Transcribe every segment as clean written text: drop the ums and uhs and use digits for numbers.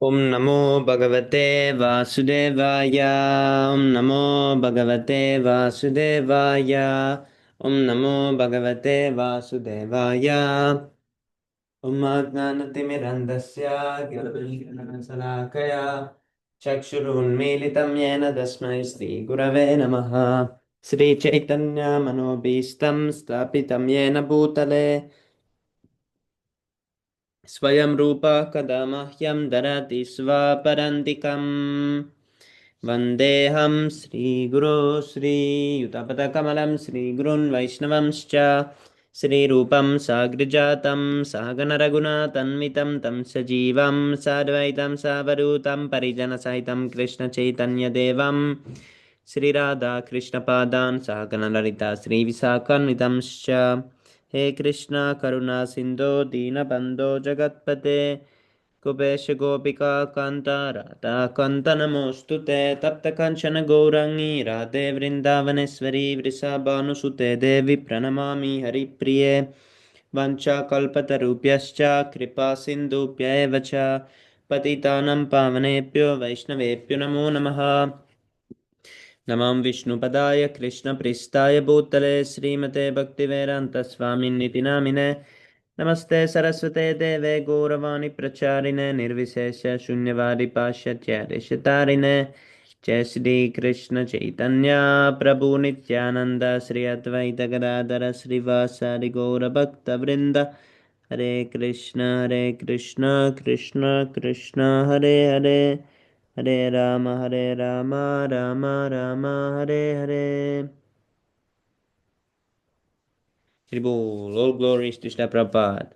ॐ नमो भगवते वासुदेवाय। ॐ नमो भगवते वासुदेवाय। ॐ नमो भगवते वासुदेवाय। ॐ अज्ञानतिमिरन्धस्य ज्ञानशलाकया चक्षुरुन्मीलितं येन तस्मै श्रीगुरवे नमः। श्रीचैतन्यमनोभीष्टं स्थापितं येन भूतले स्वयं रूपा कदा मह्यं ददाति स्वपदान्तिकम्। वन्देऽहं श्रीगुरो श्रीयुतपदकमलं श्रीगुरुन् वैष्णवंश्च श्रीरूपं साग्रजातं सहगणरघुनाथन्वितं तं सजीवं साद्वैतं सावधूतं परिजनसहितं कृष्णचैतन्यदेवं श्रीराधाकृष्णपादान् सहगणललिता श्रीविशाखान्वितंश्च। हे कृष्णा करुणा सिन्धो दीनबन्धो जगत्पते कुपेश गोपिका कान्ता राधा कान्त नमोऽस्तु ते तप्त काञ्चन गौराङ्गी राधे वृन्दावनेश्वरी वृषभानुसुते देवी प्रणमामि हरिप्रिये। वाञ्छाकल्पतरुभ्यश्च कृपा सिन्धुभ्य एव च पतितानां पावनेभ्यो वैष्णवेभ्यो नमो नमः। नमां विष्णुपदाय कृष्णप्रेष्ठाय भूतले श्रीमते भक्तिवेदान्तस्वामिन्निति नामिने। नमस्ते सरस्वते देवे गौरवाणी प्रचारिणे निर्विशेष शून्यवादी पाश्चात्य देशतारिणे। जय श्री कृष्ण चैतन्य प्रभु नित्यानंद श्री अद्वैत गदाधर श्रीवासादि गौर भक्त वृंद। हरे Krishna Krishna Krishna Hare Hare Hare Ram Ram Ram Hare Hare. Hare Bol, all glories to Srila Prabhupada.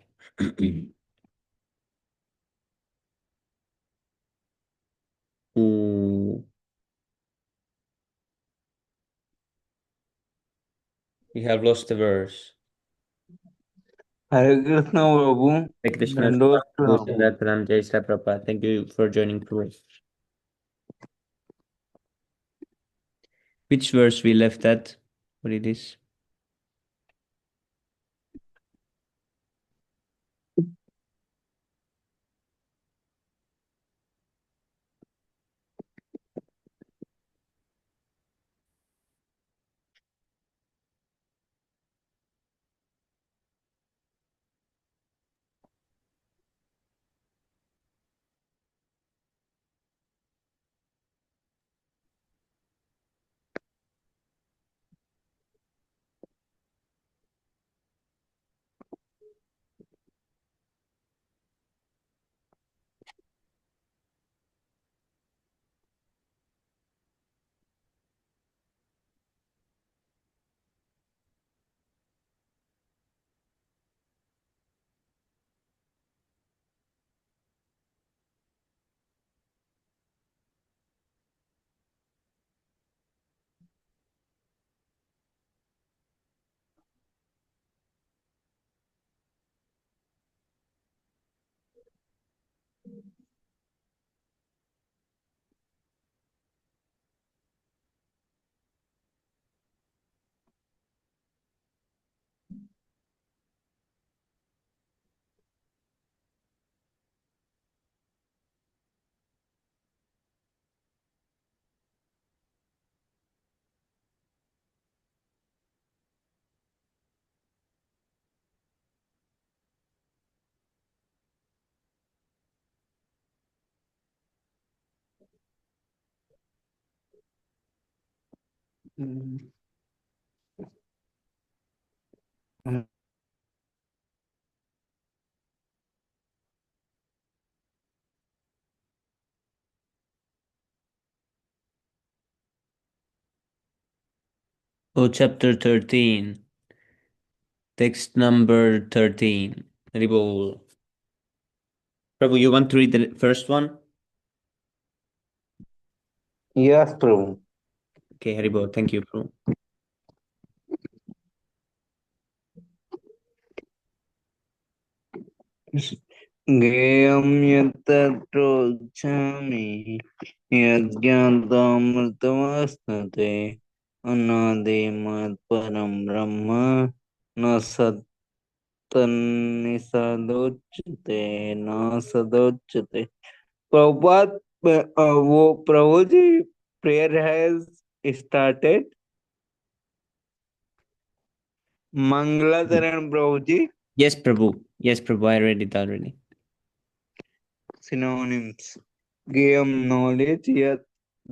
Ooh, we have lost the verse. Hare Krishna Prabhu. Hare Krishna, दंडोत प्रणाम। Bhushan Jai Srila Prabhupada. Thank you for joining through. Which verse we left at? What it is? Oh, chapter 13. Text number 13. Hare Bol. Prabhu, you want to read the first one? Yes Prabhu. Okay, Hare Bol. Thank you, Prabhu. ज्ञेयं यत्तत्रोच्चामि यज्ञात्वामृतमश्नुते अनादिमत्परं ब्रह्म न सत्तन्निषदोच्यते न सदोच्यते। Prabhupada, Prabhuji, prayer has started. Mangalacharan Prabhuji, Yes, Prabhu. Yes, Prabhu. I read it already. synonyms. Game knowledge, yet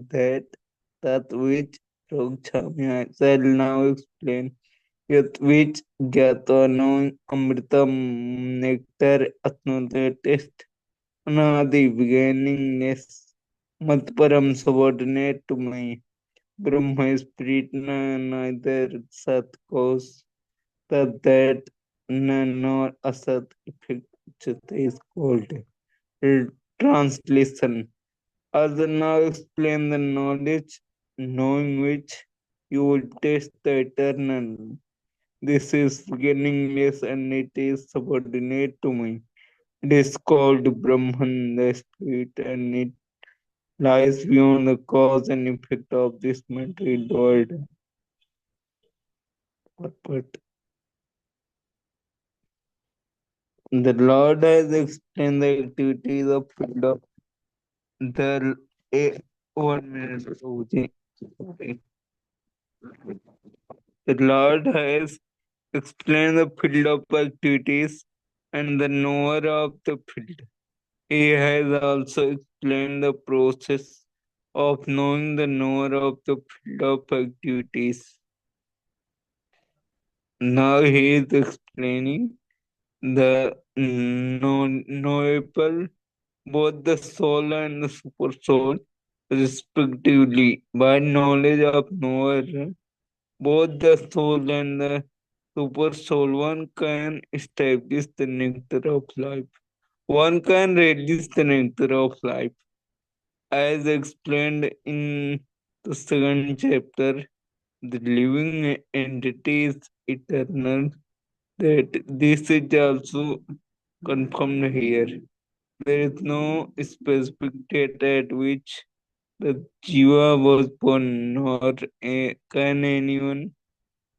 that which Rogchamya shall now explain. Yet which Jata knowing Amritam nectar atnode test. Anadi beginningness. Matparam subordinate to my Brahma is spirit neither Sat cause that nor Asat effect is called. Translation. As I now explain the knowledge, knowing which you will taste the eternal. This is beginningless and it is subordinate to me. It is called Brahman, the spirit, and it lies beyond the cause and effect of this material world. But the Lord has explained the activities of field of the 1 minute. Sorry. The Lord has explained the field of activities and the knower of the field. He has also explained the process of knowing the knower of the field of activities. Now he is explaining the knowable, both the soul and the super soul, respectively. By knowledge of knower, both the soul and the super soul, one can establish the nectar of life. One can release the nectar of life. As explained in the second chapter, the living entity is eternal. That this is also confirmed here. There is no specific date at which the Jiva was born, nor can anyone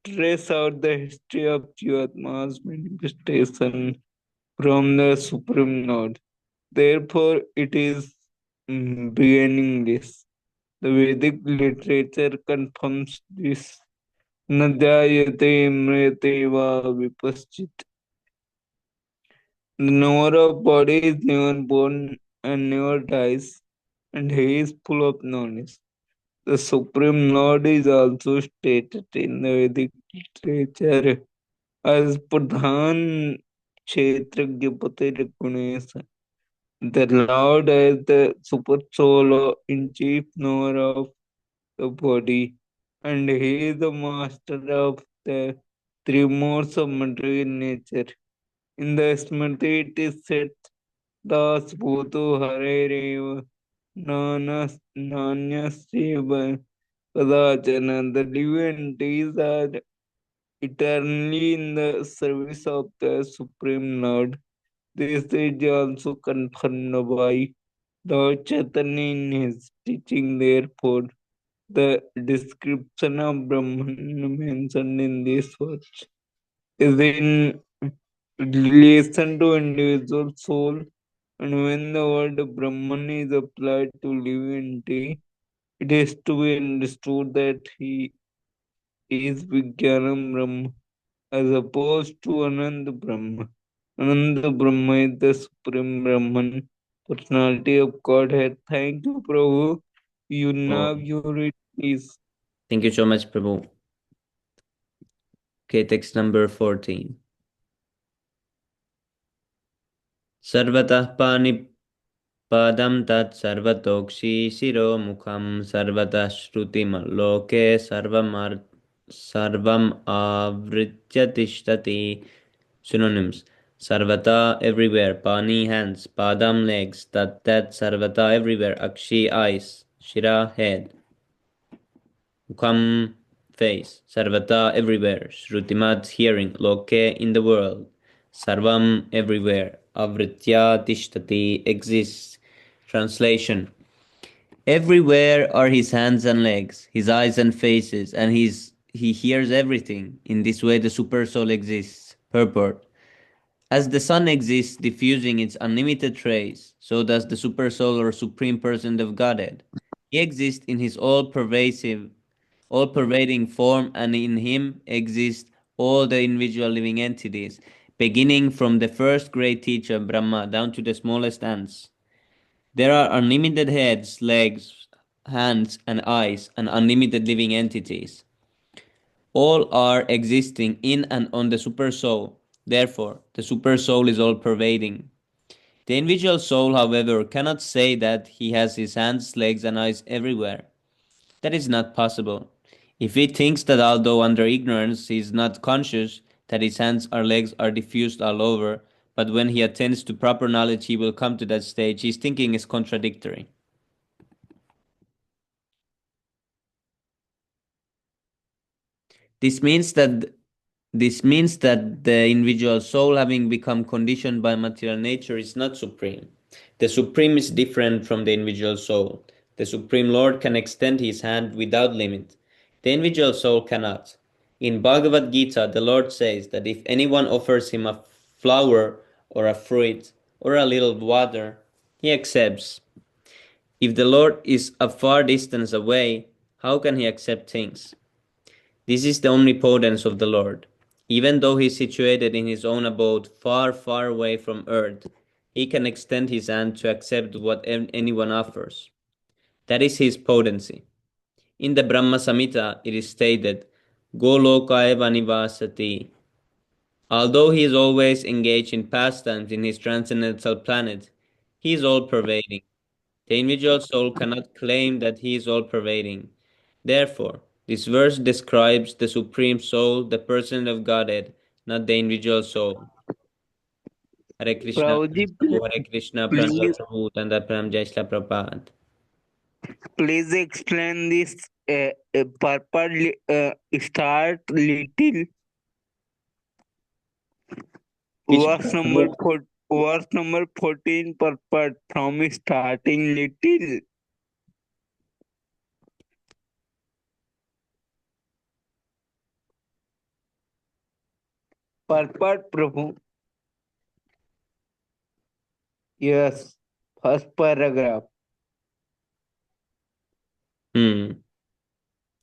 trace out the history of Jivatma's manifestation from the Supreme Lord. Therefore, it is beginningless. The Vedic literature confirms this. Nadhyayate mriyate va vipaschit. The knower of body is never born and never dies, and he is full of knowledge. The Supreme Lord is also stated in the Vedic literature as Pradhan Kshetrajapati Ganesha. The Lord is the super soul in chief knower of the body, and he is the master of the three modes of material nature. In the Smriti, it is said, Das Bhutu Harereva Nanyasya Kadachana. The living entities are eternally in the service of the Supreme Lord. This is also confirmed by Lord Chaitanya in his teaching. Therefore, the description of Brahman mentioned in this verse is in relation to individual soul, and when the word Brahman is applied to living entity, it is to be understood that he is Vijnana Brahma as opposed to Ananda Brahma. Ananda Brahma is the Supreme Brahman, personality of Godhead. Thank you, Prabhu. You now Oh, you read, please. thank you so much, Prabhu. Okay, text number 14. Sarvatah padam tat sarvatokshi shiro mukham sarvatah shrutimaloke sarvam avritya tishtati. Synonyms. Sarvata everywhere, pani hands, padam legs, tat sarvata everywhere, akshi eyes, shira head, mukham face, sarvata everywhere, shrutimat hearing, loke in the world, sarvam everywhere, avritya tishtati exists. Translation. Everywhere are his hands and legs, his eyes and faces, and he hears everything. In this way the super soul exists. Purport. As the sun exists, diffusing its unlimited rays, so does the supersoul or supreme person of Godhead. He exists in his all-pervasive, all-pervading form, and in him exist all the individual living entities, beginning from the first great teacher Brahma down to the smallest ants. There are unlimited heads, legs, hands, and eyes, and unlimited living entities. All are existing in and on the supersoul. Therefore, the supersoul is all pervading. The individual soul, however, cannot say that he has his hands, legs, and eyes everywhere. That is not possible. If he thinks that although under ignorance he is not conscious that his hands or legs are diffused all over, but when he attends to proper knowledge he will come to that stage, his thinking is contradictory. This means that this means that the individual soul, having become conditioned by material nature, is not supreme. The supreme is different from the individual soul. The supreme Lord can extend his hand without limit. The individual soul cannot. In Bhagavad Gita, the Lord says that if anyone offers him a flower or a fruit or a little water, he accepts. If the Lord is a far distance away, how can he accept things? This is the omnipotence of the Lord. Even though he is situated in his own abode, far, far away from earth, he can extend his hand to accept what anyone offers. That is his potency. In the Brahma Samhita, it is stated, Goloka eva nivasati. Although he is always engaged in pastimes in his transcendental planet, he is all pervading. The individual soul cannot claim that he is all pervading. Therefore, this verse describes the Supreme Soul, the person of Godhead, not the individual soul. Hare Krishna, Prabhuji, Hare Krishna, Pranjal please, Prabhu, Tanda Pram Jai Shila Prabhupada. please explain this purple start little Which verse number Prabhu? 14 purport from starting little purport Prabhu. Yes, first paragraph. Hmm.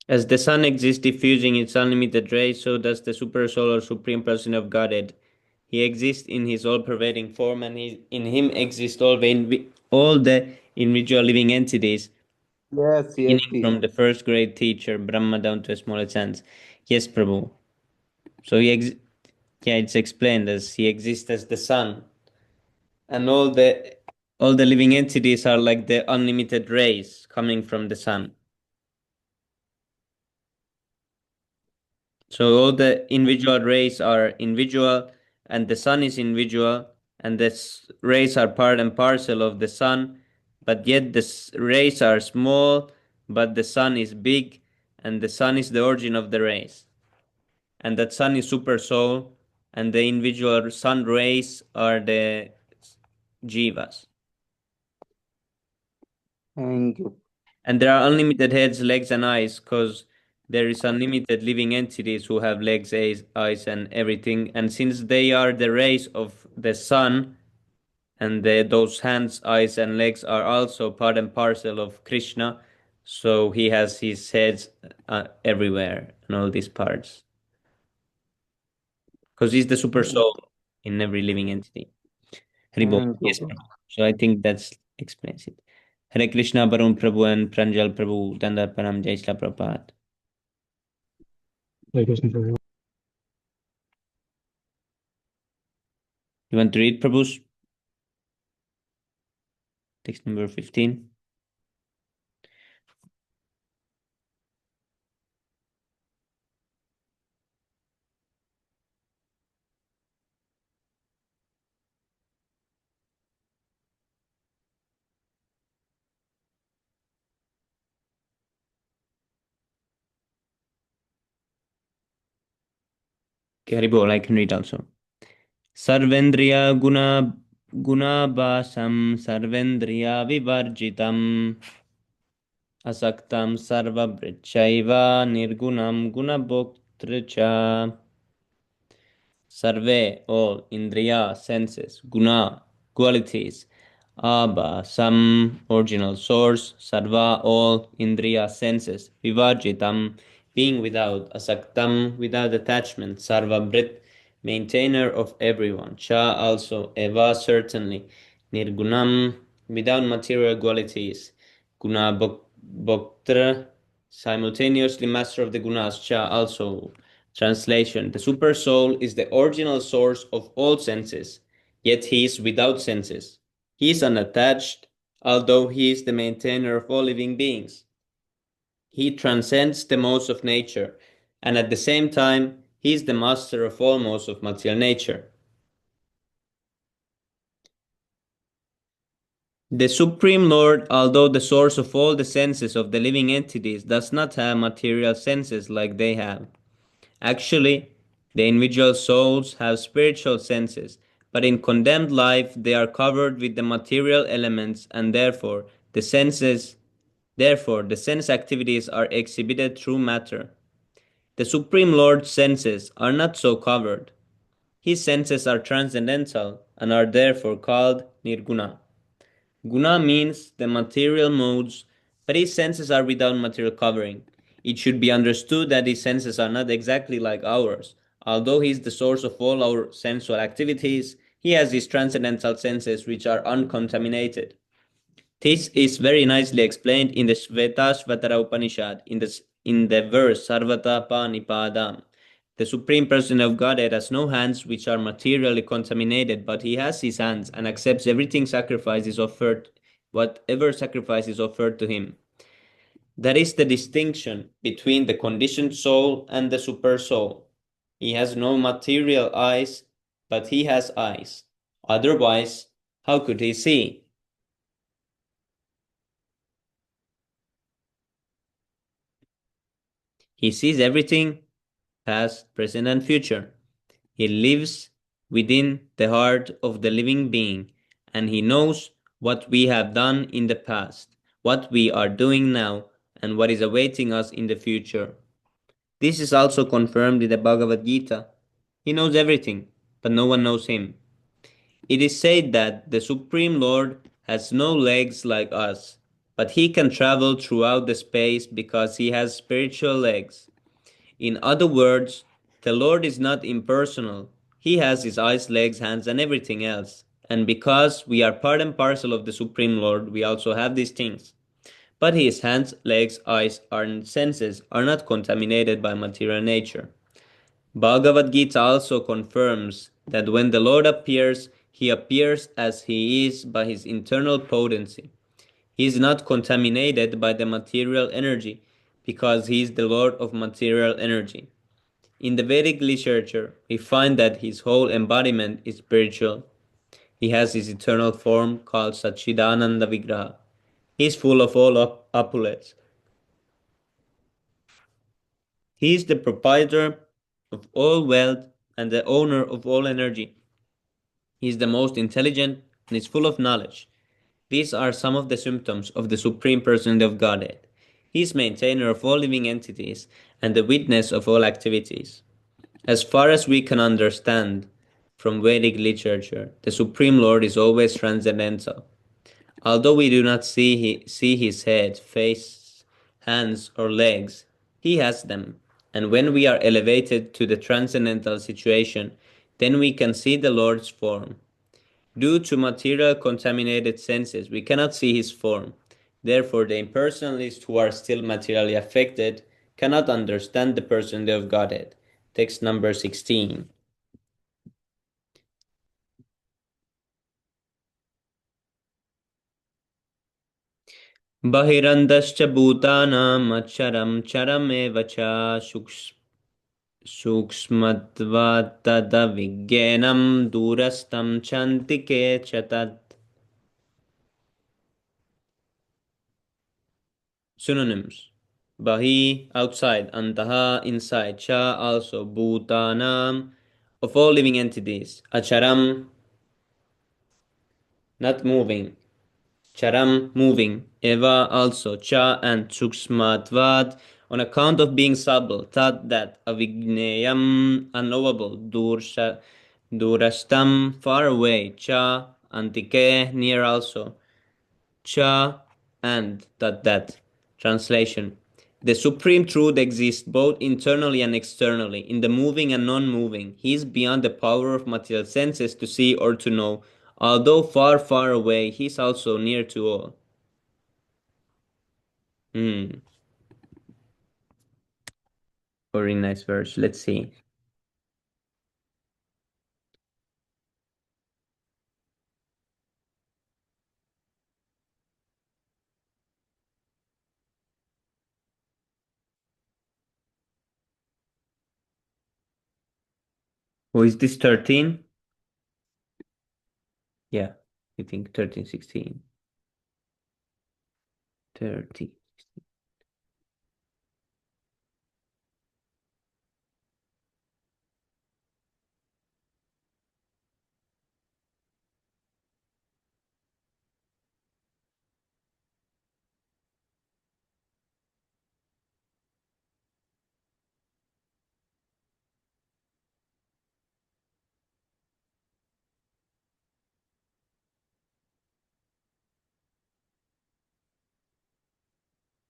As the sun exists diffusing its unlimited rays, so does the super soul or supreme person of Godhead. He exists in his all-pervading form, and in him exist all the individual living entities, Yes, yes, beginning yes. from the first great teacher Brahma down to the smallest ants. Yes, Prabhu. So yeah, it's explained as he exists as the sun, and all the living entities are like the unlimited rays coming from the sun. So all the individual rays are individual, and the sun is individual, and the rays are part and parcel of the sun, but yet the rays are small, but the sun is big, and the sun is the origin of the rays. And that sun is super soul, and the individual sun rays are the jivas. Thank you. And there are unlimited heads, legs, and eyes because there is unlimited living entities who have legs, eyes, and everything. And since they are the rays of the sun, and those hands, eyes, and legs are also part and parcel of Krishna, so he has his heads everywhere in all these parts. Because he's the super Thank soul in every living entity. Haribo. thank you, Yes, Prabhu. Prabhu. So I think that explains it. Hare Krishna, Barun Prabhu, and Pranjal Prabhu, Dandar Param Jai Shila Prabhupada. Hare Krishna Prabhu. You want to read Prabhu's text number 15? Okay, Haribo, I can read also. Sarvendriya Gunabhasam Sarvendriya Vivarjitam Asaktam Sarvabhrachaiva Nirgunam Gunabhoktra cha Sarve, all, indriya, senses, guna, qualities, abha, some, original source, sarva, all, indriya, senses, vivajitam, being without, asaktam, without attachment, sarva, brit, maintainer of everyone, cha, also, eva, certainly, nirgunam, without material qualities, guna, bhoktra, simultaneously master of the gunas, cha, also, translation: the super soul is the original source of all senses, yet he is without senses. He is unattached, although he is the maintainer of all living beings. He transcends the modes of nature, and at the same time, he is the master of all modes of material nature. The Supreme Lord, although the source of all the senses of the living entities, does not have material senses like they have. Actually, the individual souls have spiritual senses, but in condemned life they are covered with the material elements and therefore the sense activities are exhibited through matter. The Supreme Lord's senses are not so covered. His senses are transcendental and are therefore called nirguna. Guna means the material modes, but his senses are without material covering. It should be understood that his senses are not exactly like ours. Although he is the source of all our sensual activities, he has these transcendental senses which are uncontaminated. This is very nicely explained in the Shvetashvatara Upanishad in the verse Sarvata Panipadam. The Supreme Person of Godhead has no hands which are materially contaminated, but he has his hands and accepts whatever sacrifice is offered to him. That is the distinction between the conditioned soul and the super soul. He has no material eyes, but he has eyes. Otherwise, how could he see? He sees everything, past, present, and future. He lives within the heart of the living being, and he knows what we have done in the past, what we are doing now, and what is awaiting us in the future. This is also confirmed in the Bhagavad Gita. He knows everything, but no one knows him. It is said that the Supreme Lord has no legs like us, but he can travel throughout the space because he has spiritual legs. In other words, the Lord is not impersonal. He has his eyes, legs, hands, and everything else. And because we are part and parcel of the Supreme Lord, we also have these things. But his hands, legs, eyes, and senses are not contaminated by material nature. Bhagavad Gita also confirms that when the Lord appears, he appears as he is by his internal potency. He is not contaminated by the material energy because he is the Lord of material energy. In the Vedic literature, we find that his whole embodiment is spiritual. He has his eternal form called Satchidananda Vigraha. He is full of all opulence. He is the proprietor of all wealth and the owner of all energy. He is the most intelligent and is full of knowledge. These are some of the symptoms of the Supreme Person of Godhead. He is maintainer of all living entities and the witness of all activities. As far as we can understand from Vedic literature, the Supreme Lord is always transcendental. Although we do not see his head, face, hands, or legs, he has them. And when we are elevated to the transcendental situation, then we can see the Lord's form. Due to material contaminated senses, we cannot see his form. Therefore, the impersonalists who are still materially affected cannot understand the personality of Godhead. Text number 16. बहिरन्तश्च भूतानाम् अक्षरं चरमेव च सूक्ष्मत्वात् तदविज्ञानं दूरस्थं चान्तिके च तत्. Synonyms: Bahi, outside; Antaha, inside; Cha, also; Bhutanam, of all living entities; Acharam, not moving; Charam, moving; Eva, also; Cha, and Suksmatvad, on account of being subtle, thought that avigneyam unknowable, durastam far away, cha antike near also, cha and that. Translation. The supreme truth exists both internally and externally, in the moving and non-moving. He is beyond the power of material senses to see or to know. Although far, far away, he is also near to all. Hmm. Very nice verse. Let's see. Who is this 13? Yeah, I think 13, 16. 30.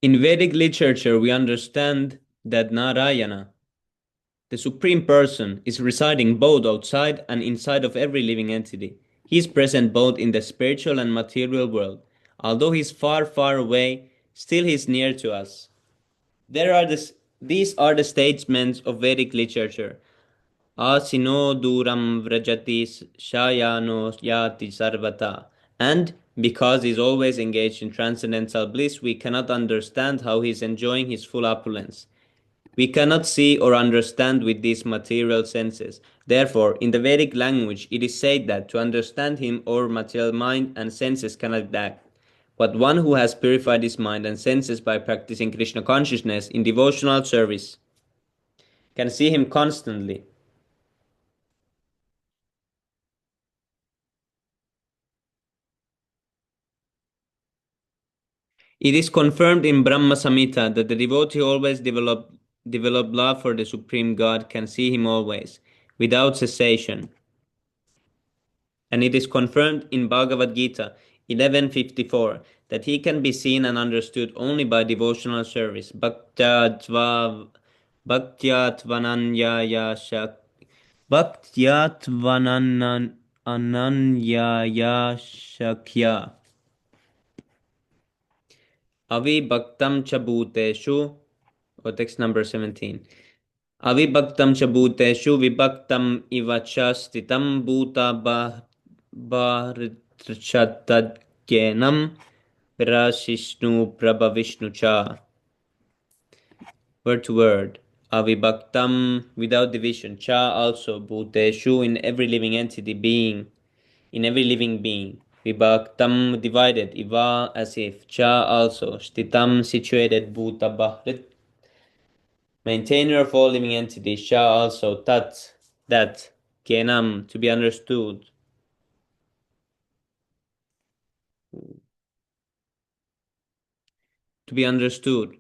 In Vedic literature, we understand that Narayana, the Supreme Person, is residing both outside and inside of every living entity. He is present both in the spiritual and material world. Although he is far, far away, still he is near to us. These are the statements of Vedic literature. Asino duram vrajati shayano yati sarvata. And because he is always engaged in transcendental bliss, we cannot understand how he is enjoying his full opulence. We cannot see or understand with these material senses. Therefore, in the Vedic language, it is said that to understand him, our material mind and senses cannot act. But one who has purified his mind and senses by practicing Krishna consciousness in devotional service can see him constantly. It is confirmed in Brahma Samhita that the devotee always develop love for the Supreme God can see him always, without cessation. And it is confirmed in Bhagavad Gita 11:54 that he can be seen and understood only by devotional service. Bhaktya Shakya Avibhaktam cha bhuteshu, or text number 17. Avibhaktam cha bhuteshu vibhaktam iva cha stitam bhuta bharitrachatadgyenam virashishnu prabhavishnu cha. Word to word. Avibhaktam, without division. Cha also. Bhuteshu, in every living entity, being. In every living being. Vibhaktam, divided. Iva, as if. Cha also. Stitam, situated. Bhuta bharit, maintainer of all living entities. Sha also. Tat, that. Kenam, to be understood. To be understood.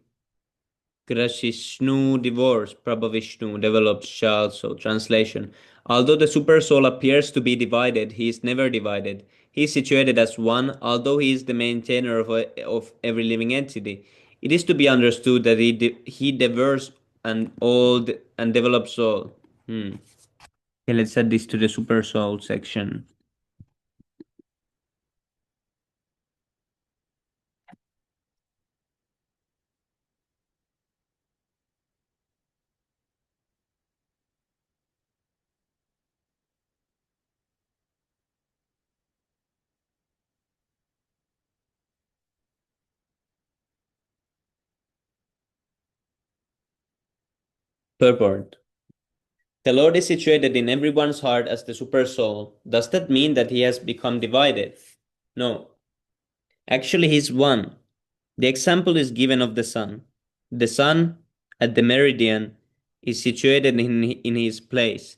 Grashishnu, divorce, Prabhavishnu, developed Sha also. Translation. Although the super soul appears to be divided, he is never divided. He is situated as one, although he is the maintainer of every living entity. It is to be understood that he diverse and and develops all. Hmm. Okay, let's add this to the super soul section. Purport. The Lord is situated in everyone's heart as the super soul. Does that mean that he has become divided? No. Actually, he is one. The example is given of the sun. The sun, at the meridian, is situated in his place.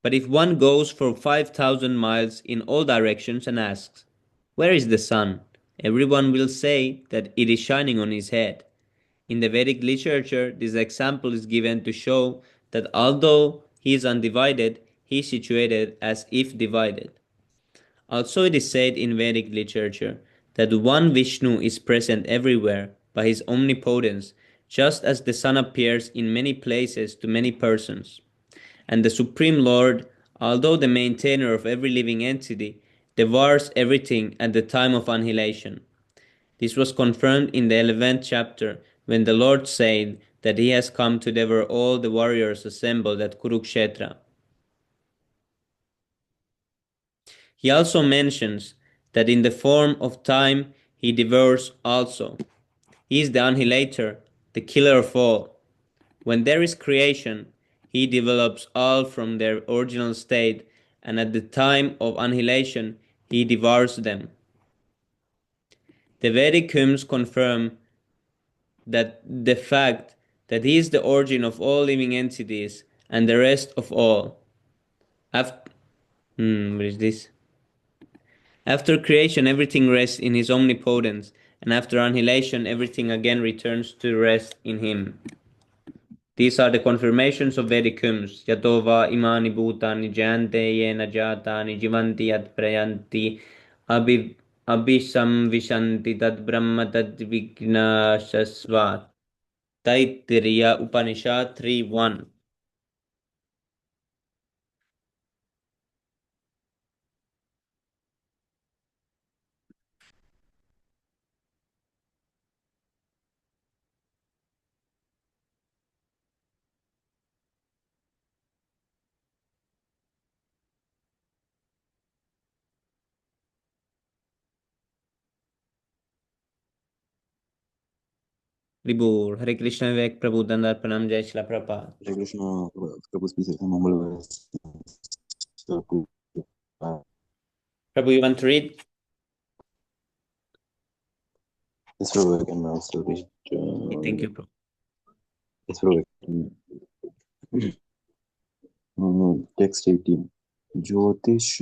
But if one goes for 5,000 miles in all directions and asks, "Where is the sun?" everyone will say that it is shining on his head. In the Vedic literature, this example is given to show that although he is undivided, he is situated as if divided. Also, it is said in Vedic literature that one Vishnu is present everywhere by his omnipotence, just as the sun appears in many places to many persons. And the Supreme Lord, although the maintainer of every living entity, devours everything at the time of annihilation. This was confirmed in the 11th chapter when the Lord said that he has come to devour all the warriors assembled at Kurukshetra. He also mentions that in the form of time he devours also. He is the annihilator, the killer of all. When there is creation, he develops all from their original state, and at the time of annihilation, he devours them. The Vedic hymns confirm that the fact that he is the origin of all living entities and the rest of all. After, what is this? After creation, everything rests in his omnipotence, and after annihilation, everything again returns to rest in him. These are the confirmations of Vedic hymns. Yatova imani bhutani jayante yena jatani jivanti yat prayanti abhisamvishanti tad brahma tad vignashasvat. Taittiriya Upanishad 3:1. Ribur. Hare Krishna Vivek Prabhu Dandar Pranam Jai Shila Prabhupada. Hare Krishna, Prabhu's peace and humble Prabhu, you want to read? Yes, Prabhu, I can also read. Thank you, Prabhu. Yes, Prabhu. Text 18. Jyotish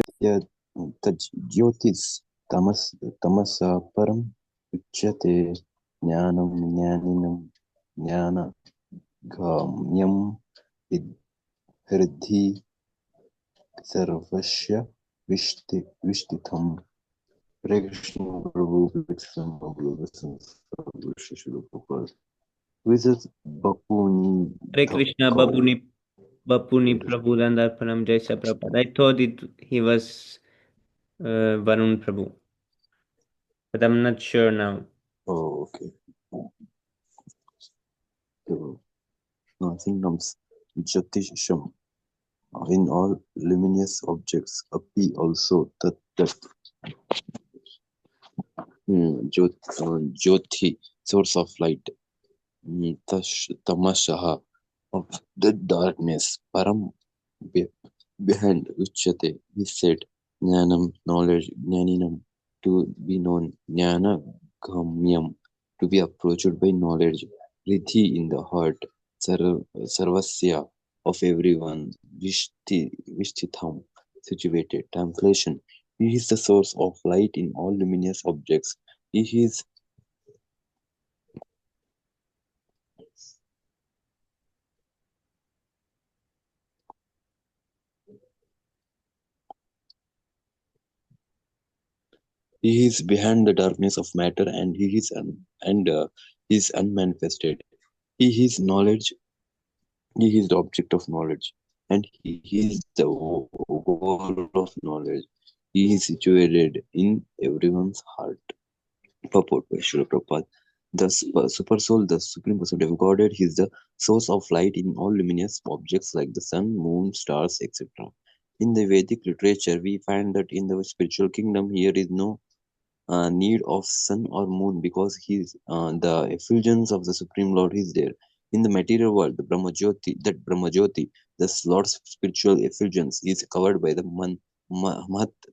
Jyotis Tamasa Param Uchyate Jnanam Jnaninam Jnana Gamyam Hriddhi Sarvasya Vishtitham. Hare Krishna Prabhu, Krishna Prabhu, Shishula Prabhupada. Who is this Bapuni? Hare Krishna Babuni Prabhu Dandar Pranam Jai Shila Prabhupada. I thought he was Varun Prabhu, but I'm not sure now. Oh, okay. Kingdoms Jyotisham. In all luminous objects, api also that Jyoti, source of light, Tamashaha, of the darkness, Param, behind Uchyate, he said, Jnanam, knowledge, Jnaninam, to be known, Jnana Gamyam, to be approached by knowledge, Riddhi in the heart, Sarvasya, of everyone, Vishtitham, situated. Translation: He is the source of light in all luminous objects. He is He is behind the darkness of matter, and he is unmanifested. He is knowledge. He is the object of knowledge, and he is the whole of knowledge. He is situated in everyone's heart. Purport by Srila Prabhupada. The super soul, the supreme personality of Godhead, he is the source of light in all luminous objects like the sun, moon, stars, etc. In the Vedic literature, we find that in the spiritual kingdom, here is no need of sun or moon because the effulgence of the Supreme Lord is there. In the material world, the Brahma Jyoti, the Lord's spiritual effulgence is covered by the Mahat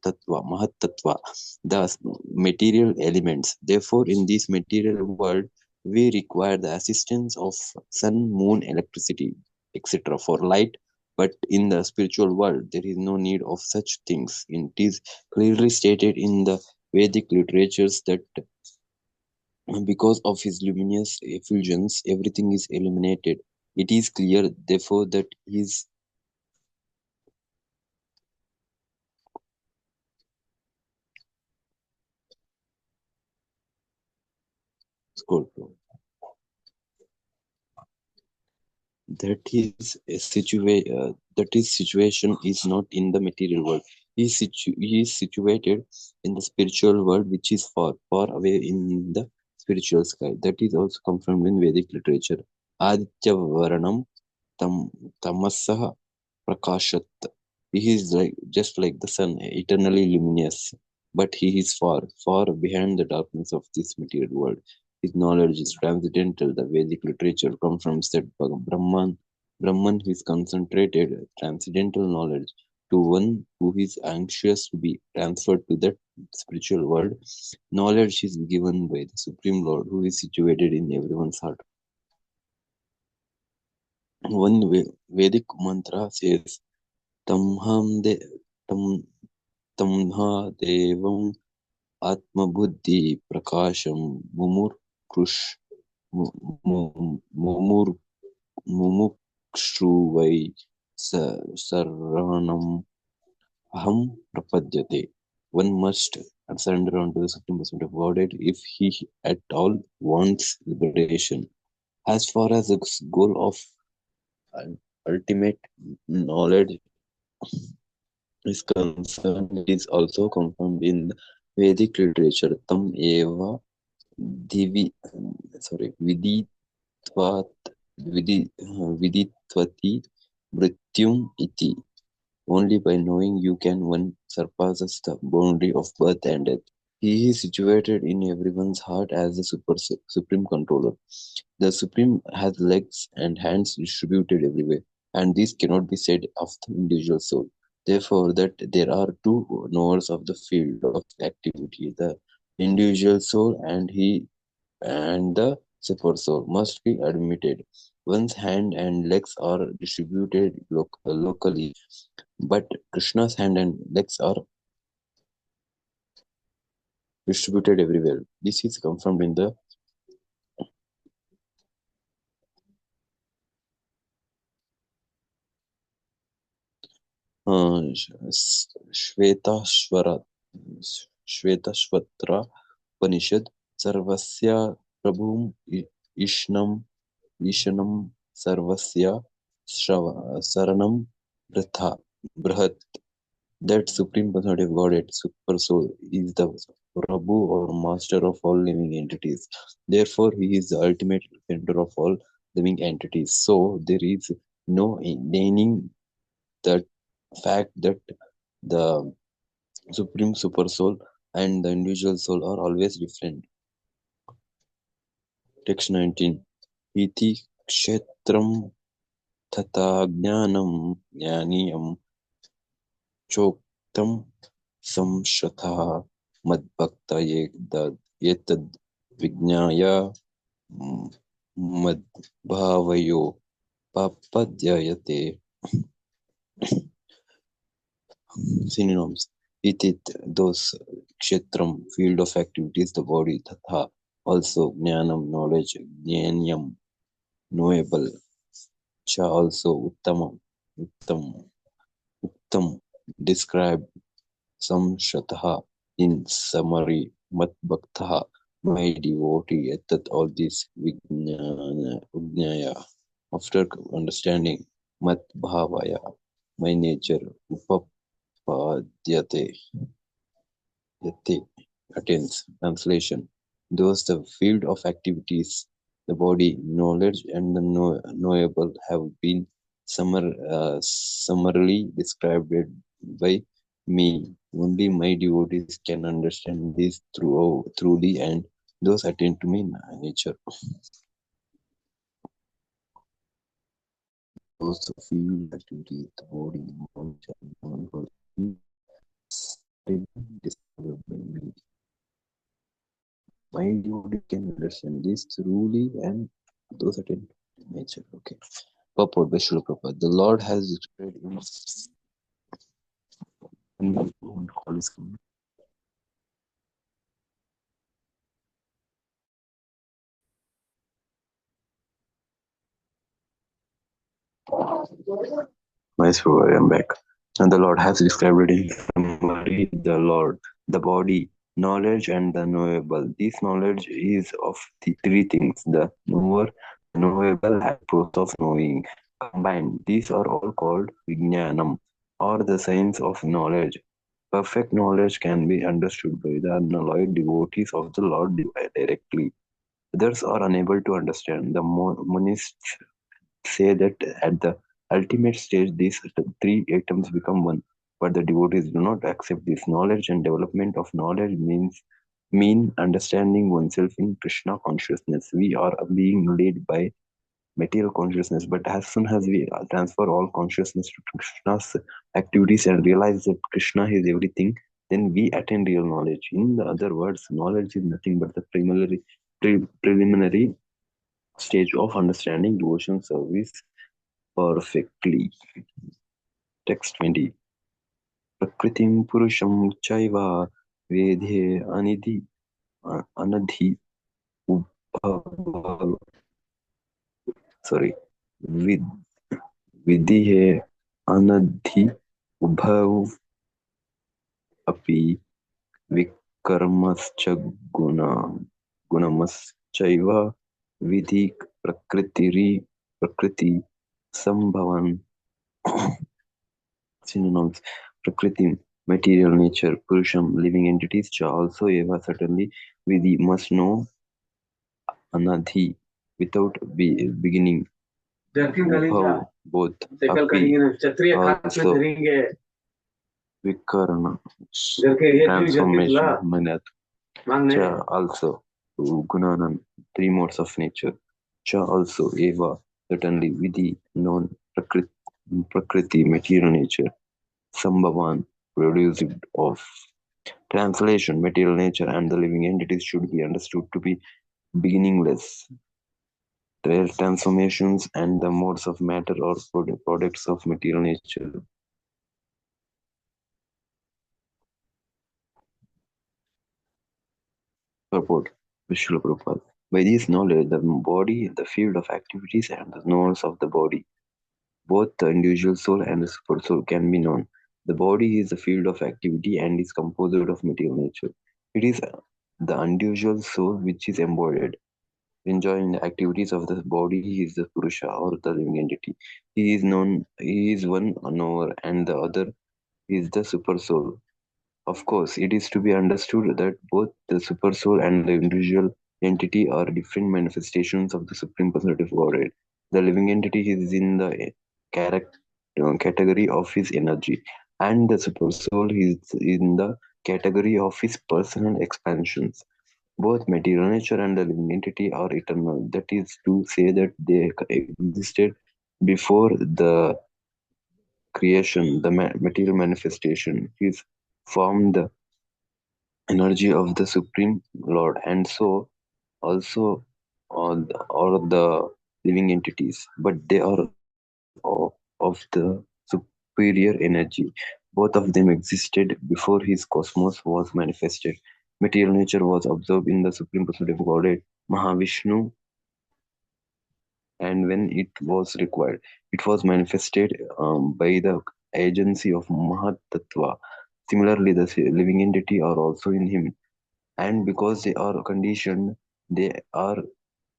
Tattva, the material elements. Therefore, in this material world, we require the assistance of sun, moon, electricity, etc. for light. But in the spiritual world, there is no need of such things. It is clearly stated in the Vedic literatures that Because of his luminous effulgence, everything is illuminated. It is clear, therefore, that his scroll that his situation is not in the material world. He is situated in the spiritual world, which is far away in the spiritual sky. That is also confirmed in Vedic literature. Aditya Varanam tam tamasah prakashat. He is just like the sun, eternally luminous, but he is far behind the darkness of this material world. His knowledge is transcendental. The Vedic literature confirms that Brahman is concentrated transcendental knowledge to one who is anxious to be transferred to that spiritual world. Knowledge is given by the Supreme Lord who is situated in everyone's heart. One Vedic mantra says, Tamham de tam Tamha devam atmabuddhi prakasham mumur mumukshuvai saranam aham prapadyate. One must surrender unto the Supreme Person of Godhead if he at all wants liberation. As far as the goal of ultimate knowledge is concerned, it is also confirmed in Vedic literature. Tam eva divi, viditvat viditvati mrityum iti. Only by knowing you can one surpasses the boundary of birth and death. He is situated in everyone's heart as the supreme controller. The Supreme has legs and hands distributed everywhere, and this cannot be said of the individual soul. Therefore, that there are two knowers of the field of activity, the individual soul and the super soul must be admitted. One's hand and legs are distributed locally, but Krishna's hand and legs are distributed everywhere. This is confirmed in the Shvetashvara Shvetashvatra Upanishad. Sarvasya Prabhum Ishanam Sarvasya Saranam Brihat. That Supreme Personality of Godhead, Super Soul, is the Prabhu or Master of all living entities. Therefore, he is the ultimate defender of all living entities. So, there is no denying the fact that the Supreme Super Soul and the individual soul are always different. Text 19. Iti kshetram tata jnanam jnaniyam choktam samshatha madbhakta yetad vignaya madbhavayo papadyayate. Synonyms. Itit, those kshetram, field of activities, the body, tatha, also jnanam, knowledge, jnanyam, knowable, cha, also uttamam, uttam, described, samshatha, in summary, mat bhaktaha, my devotee, etat, all this, vignaya, after understanding, mat bhavaya, my nature, upapadyate, yate, attains. Translation. Those the field of activities, the body, knowledge, and the knowable have been summarily described by me. Only my devotees can understand this truly, and those attain to me nature. Those the field activities, the body, knowledge, and knowable described by me. My devotee can understand this truly, and those attain nature. Okay. Purport by Srila Prabhupada. The Lord has declared in call is coming. Nice, bro, I am back. And the Lord has described it in summary the Lord, the body, knowledge, and the knowable. This knowledge is of the three things the knower, the knowable, and process of knowing. Combined, these are all called Vijnanam, or the science of knowledge. Perfect knowledge can be understood by the unalloyed devotees of the Lord directly. Others are unable to understand. The monists say that at the ultimate stage, these three atoms become one. But the devotees do not accept this. Knowledge and development of knowledge mean understanding oneself in Krishna consciousness. We are being led by material consciousness, but as soon as we transfer all consciousness to Krishna's activities and realize that Krishna is everything, then we attain real knowledge. In the other words, knowledge is nothing but the preliminary stage of understanding devotion service perfectly. Text 20. Prakritim Purusham Chaiva Vedhe Anadhi Ubhav sorry Vid Vidhi Anadhi Ubhav Api Vikarmascha Gunamaschaiva Vidhi Prakriti Sambhavan. Synonyms: Prakriti, material nature; Purusham, living entities; Cha, also; Eva, certainly; Vidhi, must know; Anadhi, without beginning; Ubhav, both; Api, also; Vikarna, transformation; Manat, Cha, also; Gunanan, three modes of nature; Cha, also; Eva, certainly; Vidhi, known; Prakriti, material nature; Sambhavan, produced of. Translation: material nature and the living entities should be understood to be beginningless. Their transformations and the modes of matter are products of material nature. Purport: Srila Prabhupada. By this knowledge, the body, the field of activities, and the knowers of the body, both the individual soul and the super soul, can be known. The body is the field of activity and is composed of material nature. It is the individual soul which is embodied. Enjoying the activities of the body, he is the Purusha or the living entity. He is one knower and the other is the super soul. Of course, it is to be understood that both the super soul and the individual entity are different manifestations of the Supreme Personality of Godhead. The living entity is in the category of his energy, and the super soul is in the category of his personal expansions. Both material nature and the living entity are eternal. That is to say that they existed before the creation, the material manifestation. Is formed the energy of the Supreme Lord, and so also all the living entities, but they are of the superior energy. Both of them existed before his cosmos was manifested. Material nature was observed in the Supreme Personality of Godhead, Mahavishnu, and when it was required, it was manifested by the agency of Mahat Tattva. Similarly, the living entity are also in him, and because they are conditioned, they are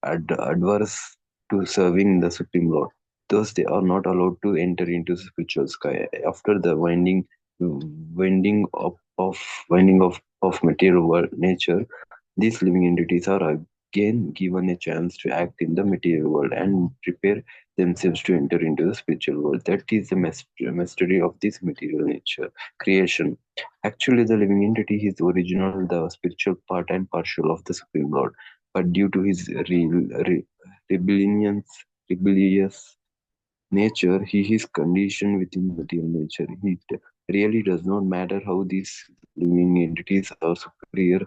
adverse to serving the Supreme Lord. Thus, they are not allowed to enter into the spiritual sky. After the winding up of of material world nature, these living entities are again given a chance to act in the material world and prepare themselves to enter into the spiritual world. That is the mystery of this material nature creation. Actually, the living entity is original, the spiritual part and partial of the Supreme Lord, but due to his rebellious nature, he is conditioned within material nature. It really does not matter how these living entities or superior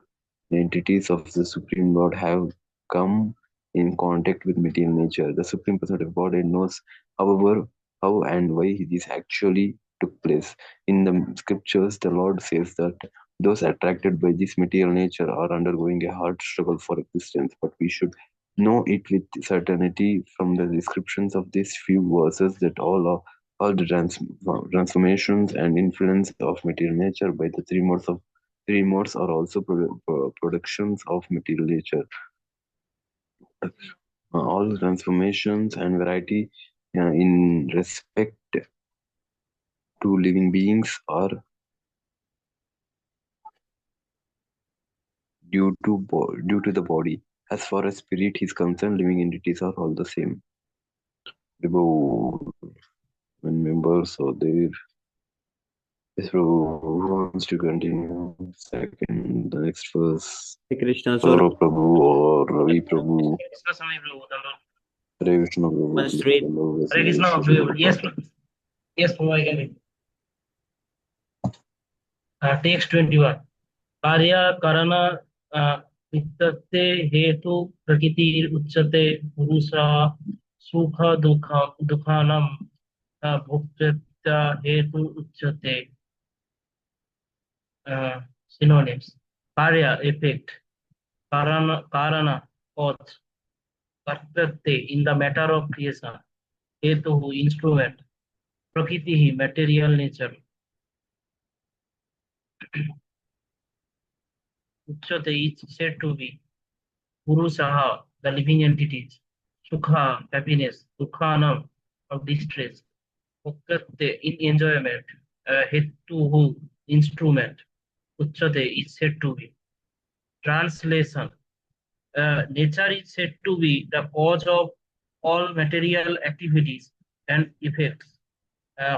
entities of the Supreme Lord have come in contact with material nature. The Supreme Personality of Godhead knows, however, how and why this actually took place. In the scriptures, the Lord says that those attracted by this material nature are undergoing a hard struggle for existence, but we should know it with certainty from the descriptions of these few verses that all the transformations and influence of material nature by the three modes are also productions of material nature. All the transformations and variety in respect to living beings are due to the body. As far as spirit is concerned, living entities are all the same. Above when members are there. Yes, bro, who wants to continue? Second, the next verse. Hare Krishna, Saurabh Prabhu or Ravi Prabhu. Krishna Swami Prabhu, Hare Krishna Prabhu. One straight. Hare Krishna Prabhu. Yes, yes, Prabhu, I can read. Text 21. कार्य कारण वित्तते हेतु प्रकृति उच्यते पुरुषः सुख दुखानां भोक्तृ हेतु उच्यते. Synonyms: karya, effect; karana, cause; kartate, in the matter of creation; hetu, instrument; prakriti, material nature; uchyate, is said to be; purushaha, the living entities; sukha, happiness; dukhanam, of distress; bhoktate, in enjoyment; hetu, instrument; uchyate, is said to be. Translation: nature is said to be the cause of all material activities and effects,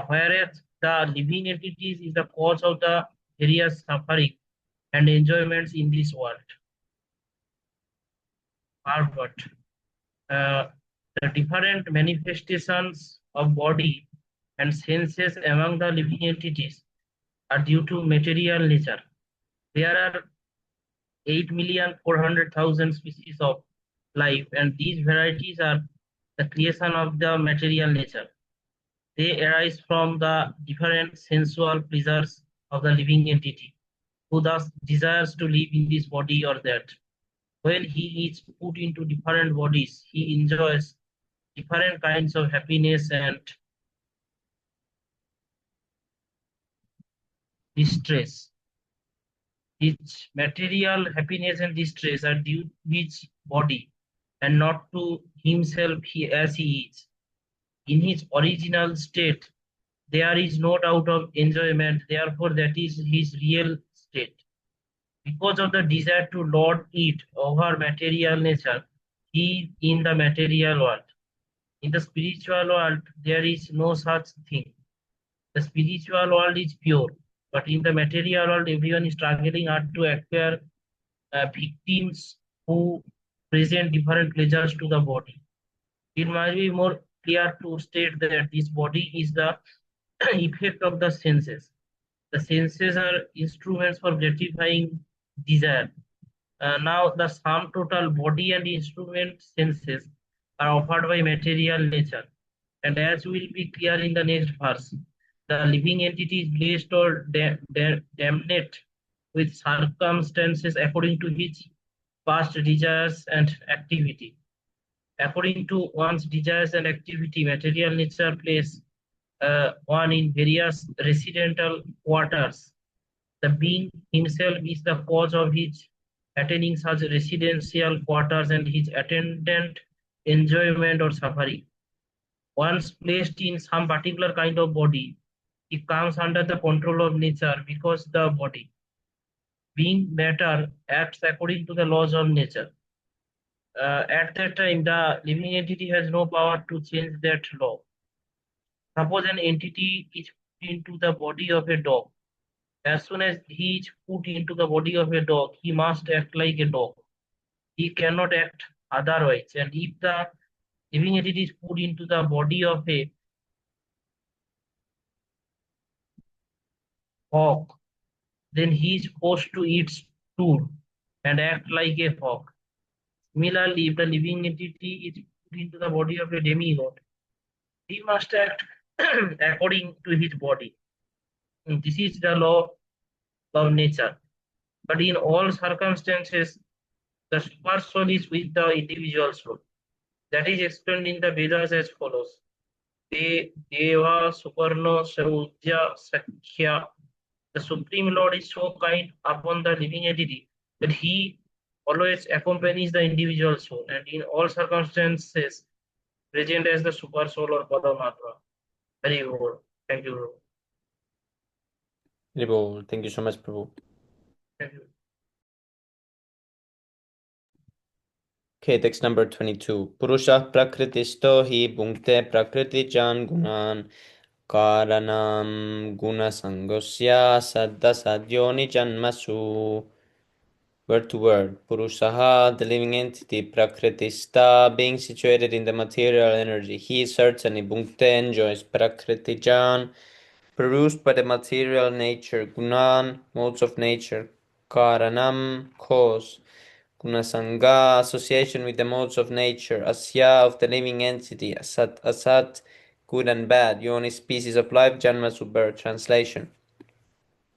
whereas the living entities is the cause of the various suffering and enjoyments in this world. Bhagavad. The different manifestations of body and senses among the living entities are due to material nature. There are 8,400,000 species of life, and these varieties are the creation of the material nature. They arise from the different sensual pleasures of the living entity, who thus desires to live in this body or that. When he is put into different bodies, he enjoys different kinds of happiness and distress. His material happiness and distress are due to his body and not to himself as he is. In his original state, there is no doubt of enjoyment, therefore that is his real state. Because of the desire to lord it over material nature, he is in the material world. In the spiritual world, there is no such thing. The spiritual world is pure, but in the material world, everyone is struggling hard to acquire victims who present different pleasures to the body. It might be more clear to state that this body is the effect of the senses. The senses are instruments for gratifying desire. Now, the sum total body and instrument senses are offered by material nature. And as will be clear in the next verse, the living entity is blessed or damned with circumstances according to his past desires and activity. According to one's desires and activity, material nature places one in various residential quarters. The being himself is the cause of his attaining such residential quarters and his attendant enjoyment or suffering. Once placed in some particular kind of body, he comes under the control of nature because the body, being matter, acts according to the laws of nature. At that time, the living entity has no power to change that law. Suppose an entity is put into the body of a dog. As soon as he is put into the body of a dog, he must act like a dog. He cannot act otherwise. And if the living entity is put into the body of a hawk, then he is forced to eat stool and act like a hawk. Similarly, if the living entity is put into the body of a demigod, he must act according to his body. And this is the law of nature. But in all circumstances, The super soul is with the individual soul. That is explained in the Vedas as follows. Deva Suparno Saudya Sakhya. The Supreme Lord is so kind upon the living entity that he always accompanies the individual soul and in all circumstances present as the super soul or Paramatma. Very good. Thank you, bro. Prabhu, thank you so much, Prabhu. Thank you. Okay, text number 22. Purusha prakritisto hi bhunkte prakriti jan gunan karanam guna sangosya saddha sadhyoni janmasu. Word to word. Purushaha, the living entity, prakritista, being situated in the material energy. He certainly bhunkte enjoys prakritijan, produced by the material nature, gunan, modes of nature, karanam, cause, gunasanga, association with the modes of nature, asya, of the living entity, asat, asat, good and bad, yoni, species of life, janma, birth. Translation.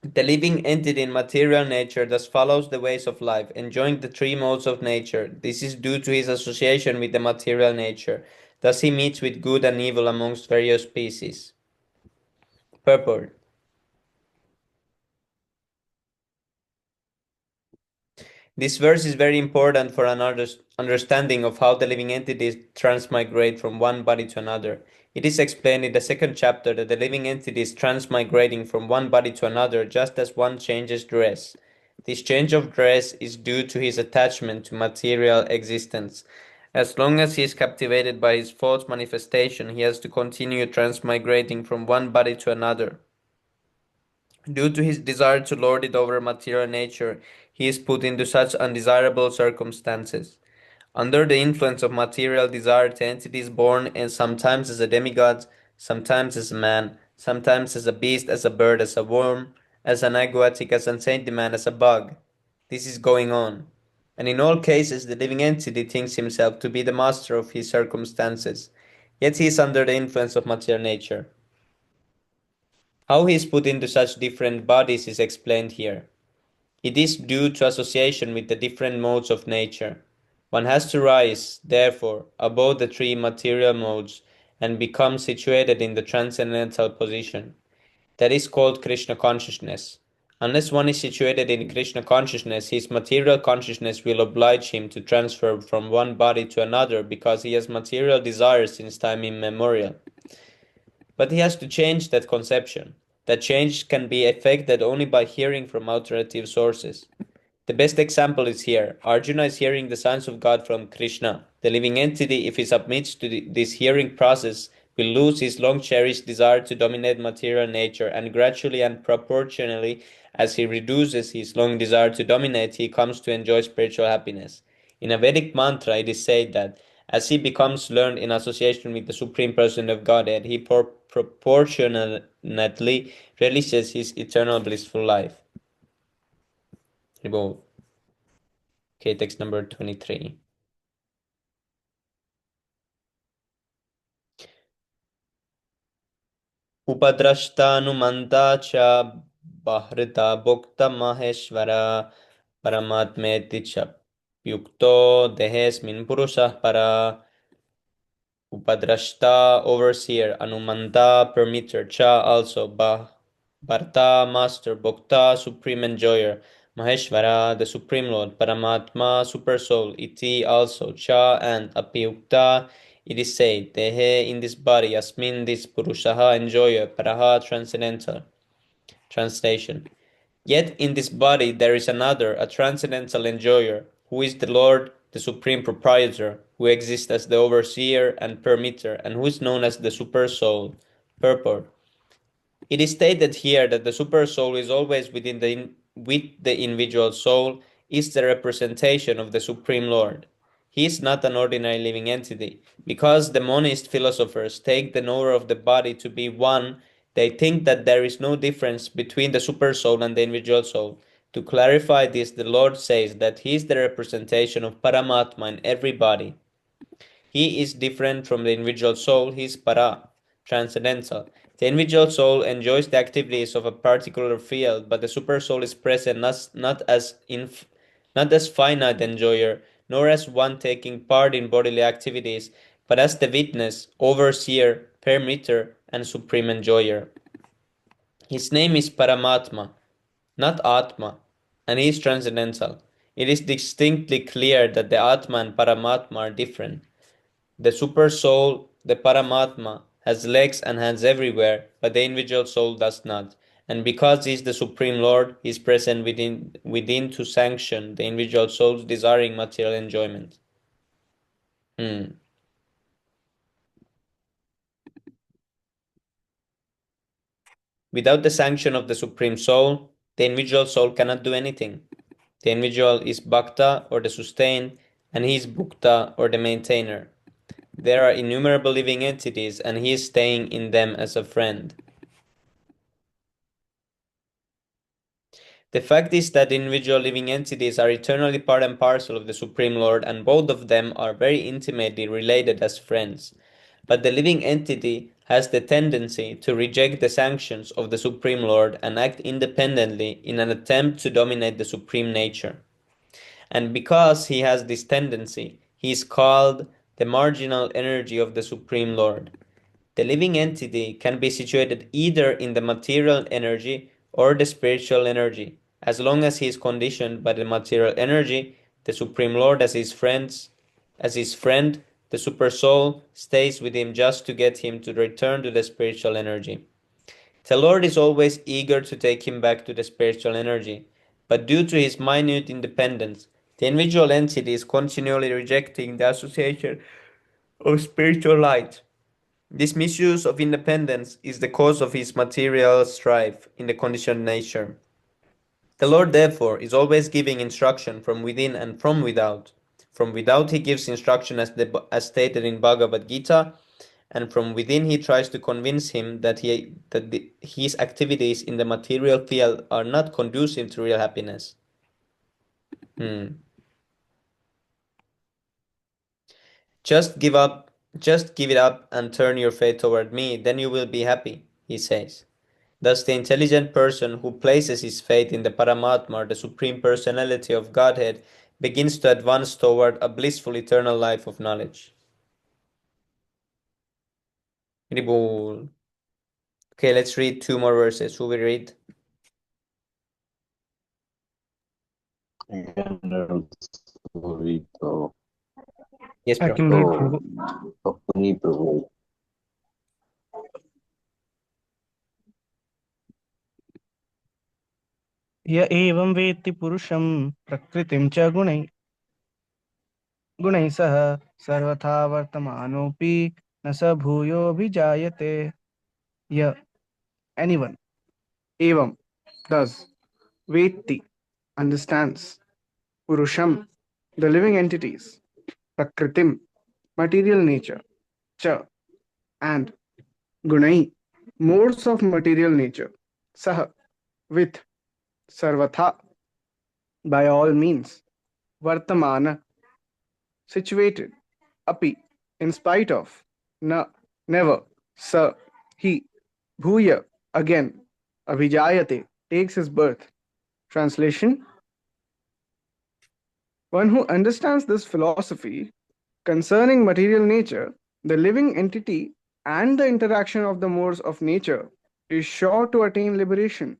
The living entity in material nature thus follows the ways of life, enjoying the three modes of nature. This is due to his association with the material nature. Thus he meets with good and evil amongst various species. Purport. This verse is very important for an understanding of how the living entities transmigrate from one body to another. It is explained in the second chapter that the living entity is transmigrating from one body to another just as one changes dress. This change of dress is due to his attachment to material existence. As long as he is captivated by his false manifestation, he has to continue transmigrating from one body to another. Due to his desire to lord it over material nature, he is put into such undesirable circumstances. Under the influence of material desire, the entity is born and sometimes as a demigod, sometimes as a man, sometimes as a beast, as a bird, as a worm, as an aquatic, as an saint man, as a bug. This is going on. And in all cases, the living entity thinks himself to be the master of his circumstances, yet he is under the influence of material nature. How he is put into such different bodies is explained here. It is due to association with the different modes of nature. One has to rise, therefore, above the three material modes and become situated in the transcendental position. That is called Krishna consciousness. Unless one is situated in Krishna consciousness, his material consciousness will oblige him to transfer from one body to another because he has material desires since time immemorial. But he has to change that conception. That change can be effected only by hearing from alternative sources. The best example is here. Arjuna is hearing the signs of God from Krishna. The living entity, if he submits to this hearing process, will lose his long cherished desire to dominate material nature, and gradually and proportionally, as he reduces his long desire to dominate, he comes to enjoy spiritual happiness. In a Vedic mantra, it is said that as he becomes learned in association with the Supreme Person of Godhead, he proportionately relishes his eternal blissful life. Okay, text number 23. Upadrashtanumanta cha bahrita bhukta maheshvara paramatmeti cha yukto dehesmin purusha para. Upadrashta, overseer, Anumanta, permitter, Cha, also, Bharta, master, Bhokta, supreme enjoyer, Maheshvara, the supreme lord, Paramatma, super soul, Iti, also, Cha, and Apiyukta, it is said, Dehe, in this body, Asmin, this Purushaha, enjoyer, Paraha, transcendental. Translation. Yet in this body there is another, a transcendental enjoyer, who is the Lord, the supreme proprietor, who exists as the overseer and permitter, and who is known as the super soul. Purport. It is stated here that the super soul is always with the individual soul, is the representation of the Supreme Lord. He is not an ordinary living entity. Because the monist philosophers take the knower of the body to be one, they think that there is no difference between the super soul and the individual soul. To clarify this, the Lord says that He is the representation of Paramatma in every body. He is different from the individual soul, he is para, transcendental. The individual soul enjoys the activities of a particular field, but the super soul is present not not as finite enjoyer, nor as one taking part in bodily activities, but as the witness, overseer, permitter, and supreme enjoyer. His name is Paramatma, not Atma, and he is transcendental. It is distinctly clear that the Atma and Paramatma are different. The super soul, the Paramatma, has legs and hands everywhere, but the individual soul does not. And because he is the Supreme Lord, he is present within to sanction the individual soul's desiring material enjoyment. Without the sanction of the Supreme Soul, the individual soul cannot do anything. The individual is Bhakta or the sustained, and he is Bhukta or the maintainer. There are innumerable living entities, and he is staying in them as a friend. The fact is that individual living entities are eternally part and parcel of the Supreme Lord, and both of them are very intimately related as friends. But the living entity has the tendency to reject the sanctions of the Supreme Lord and act independently in an attempt to dominate the Supreme Nature. And because he has this tendency, he is called the marginal energy of the Supreme Lord. The living entity can be situated either in the material energy or the spiritual energy, as long as he is conditioned by the material energy. The Supreme Lord as his friend, the Super Soul stays with him just to get him to return to the spiritual energy. The Lord is always eager to take him back to the spiritual energy, but due to his minute independence, the individual entity is continually rejecting the association of spiritual light. This misuse of independence is the cause of his material strife in the conditioned nature. The Lord, therefore, is always giving instruction from within and from without. From without, he gives instruction as stated in Bhagavad Gita, and from within, he tries to convince him that his activities in the material field are not conducive to real happiness. Just give up, just give it up and turn your faith toward me, then you will be happy, he says. Thus, the intelligent person who places his faith in the Paramatma, the Supreme Personality of Godhead, begins to advance toward a blissful eternal life of knowledge. Ribul. Okay, let's read two more verses. Who will read? I can also read the Yes, I bro. can read Prabhu. Apani Prabhu. य एवं वेत्ति पुरुषं प्रकृतिं च गुणैः सह सर्वथा वर्तमानोऽपि न स भूयोऽभिजायते. य anyone evam does vetti understands purusham the living entities prakritim material nature cha and gunai modes of material nature sah with sarvatha by all means vartamana situated api in spite of na never sa he bhuya again abhijayate takes his birth. Translation: one who understands this philosophy concerning material nature, the living entity, and the interaction of the modes of nature is sure to attain liberation.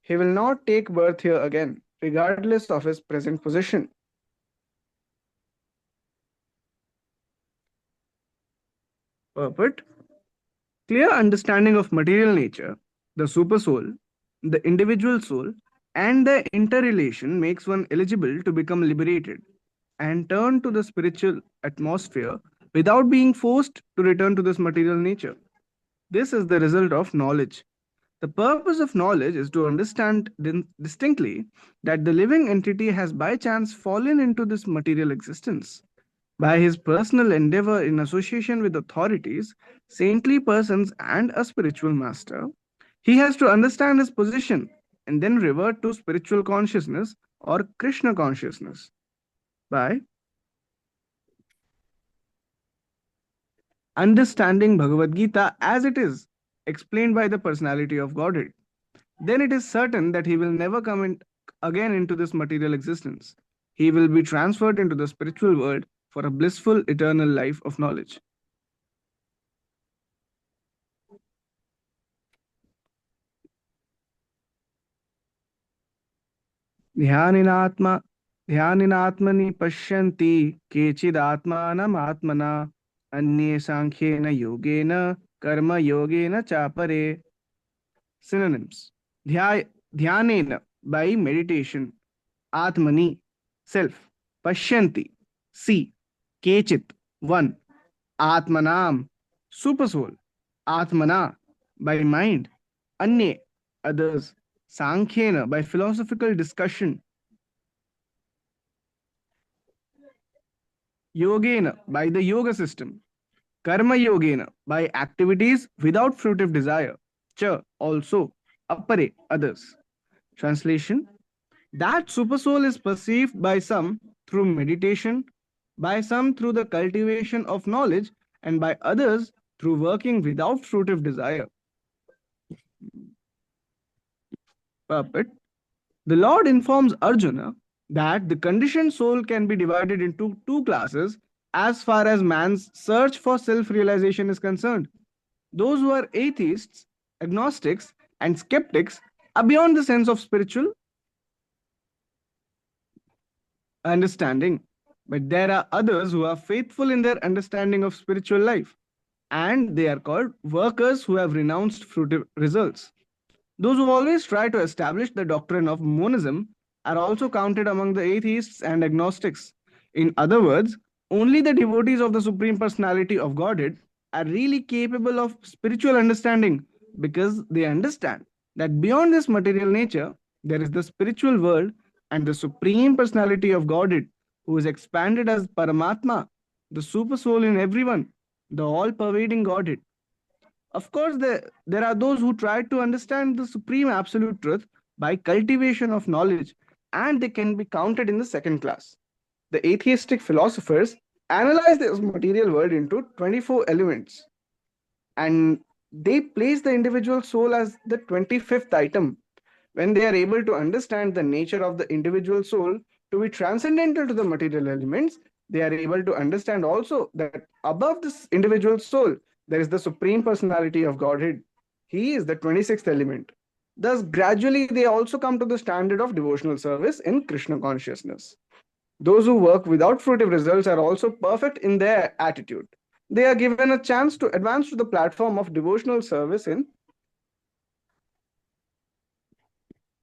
He will not take birth here again, regardless of his present position. Purport: clear understanding of material nature, the supersoul, the individual soul, and their interrelation makes one eligible to become liberated and turn to the spiritual atmosphere without being forced to return to this material nature. This is the result of knowledge. The purpose of knowledge is to understand distinctly that the living entity has by chance fallen into this material existence. By his personal endeavor in association with authorities, saintly persons, and a spiritual master, he has to understand his position and then revert to spiritual consciousness or Krishna consciousness. By understanding Bhagavad Gita as it is, explained by the personality of Godhead, then it is certain that he will never come again into this material existence. he will be transferred into the spiritual world for a blissful eternal life of knowledge. ध्यानिनात्मा ध्यानिनात्मनि पश्यन्ति केचिदात्मानम् आत्मना अन्ये सांख्येन योगेन कर्म योगेन चापरे. Synonyms: dhyanena, by meditation; atmani, self; pashyanti, see; kechit, one; atmanam, supersoul; atmana, by mind; anye, others; sankhyena, by philosophical discussion; yogena, by the yoga system; karma yogena, by activities without fruitive desire; cha, also; appare, others. Translation: that supersoul is perceived by some through meditation, by some through the cultivation of knowledge, and by others through working without fruitive desire. Purport: the Lord informs Arjuna that the conditioned soul can be divided into two classes as far as man's search for self realization is concerned. Those who are atheists, agnostics, and skeptics are beyond the sense of spiritual understanding, but there are others who are faithful in their understanding of spiritual life, and they are called workers who have renounced fruitive results. Those who always try to establish the doctrine of monism are also counted among the atheists and agnostics. In other words, only the devotees of the Supreme Personality of Godhead are really capable of spiritual understanding, because they understand that beyond this material nature, there is the spiritual world and the Supreme Personality of Godhead, who is expanded as Paramatma, the super soul in everyone, the all pervading Godhead. Of course, there are those who try to understand the supreme absolute truth by cultivation of knowledge, and they can be counted in the second class. The atheistic philosophers analyze this material world into 24 elements, and they place the individual soul as the 25th item. When they are able to understand the nature of the individual soul to be transcendental to the material elements, they are able to understand also that above this individual soul, there is the Supreme Personality of Godhead. He is the 26th element. Thus, gradually, they also come to the standard of devotional service in Krishna consciousness. Those who work without fruitive results are also perfect in their attitude. They are given a chance to advance to the platform of devotional service in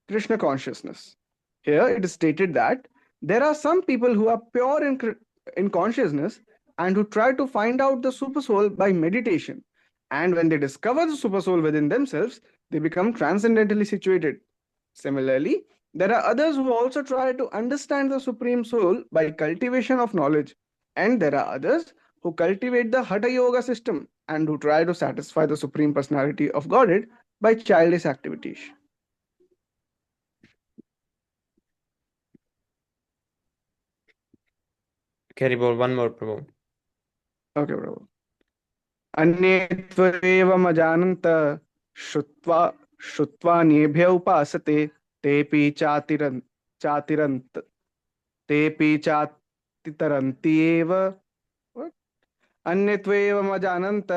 Krishna consciousness. Here it is stated that there are some people who are pure in consciousness and who try to find out the supersoul by meditation. And when they discover the supersoul within themselves, they become transcendently situated. Similarly, there are others who also try to understand the Supreme Soul by cultivation of knowledge. And there are others who cultivate the Hatha Yoga system and who try to satisfy the Supreme Personality of Godhead by childish activities. Carry ball one more, Prabhu. Okay, bro. अन्ये त्वेवमजानन्त श्रुत्वा श्रुत्वान्येभ्य उपासते तेऽपि चातिरन्त तेऽपि चातितरन्ति एव. What? अन्ये त्वेवमजानन्त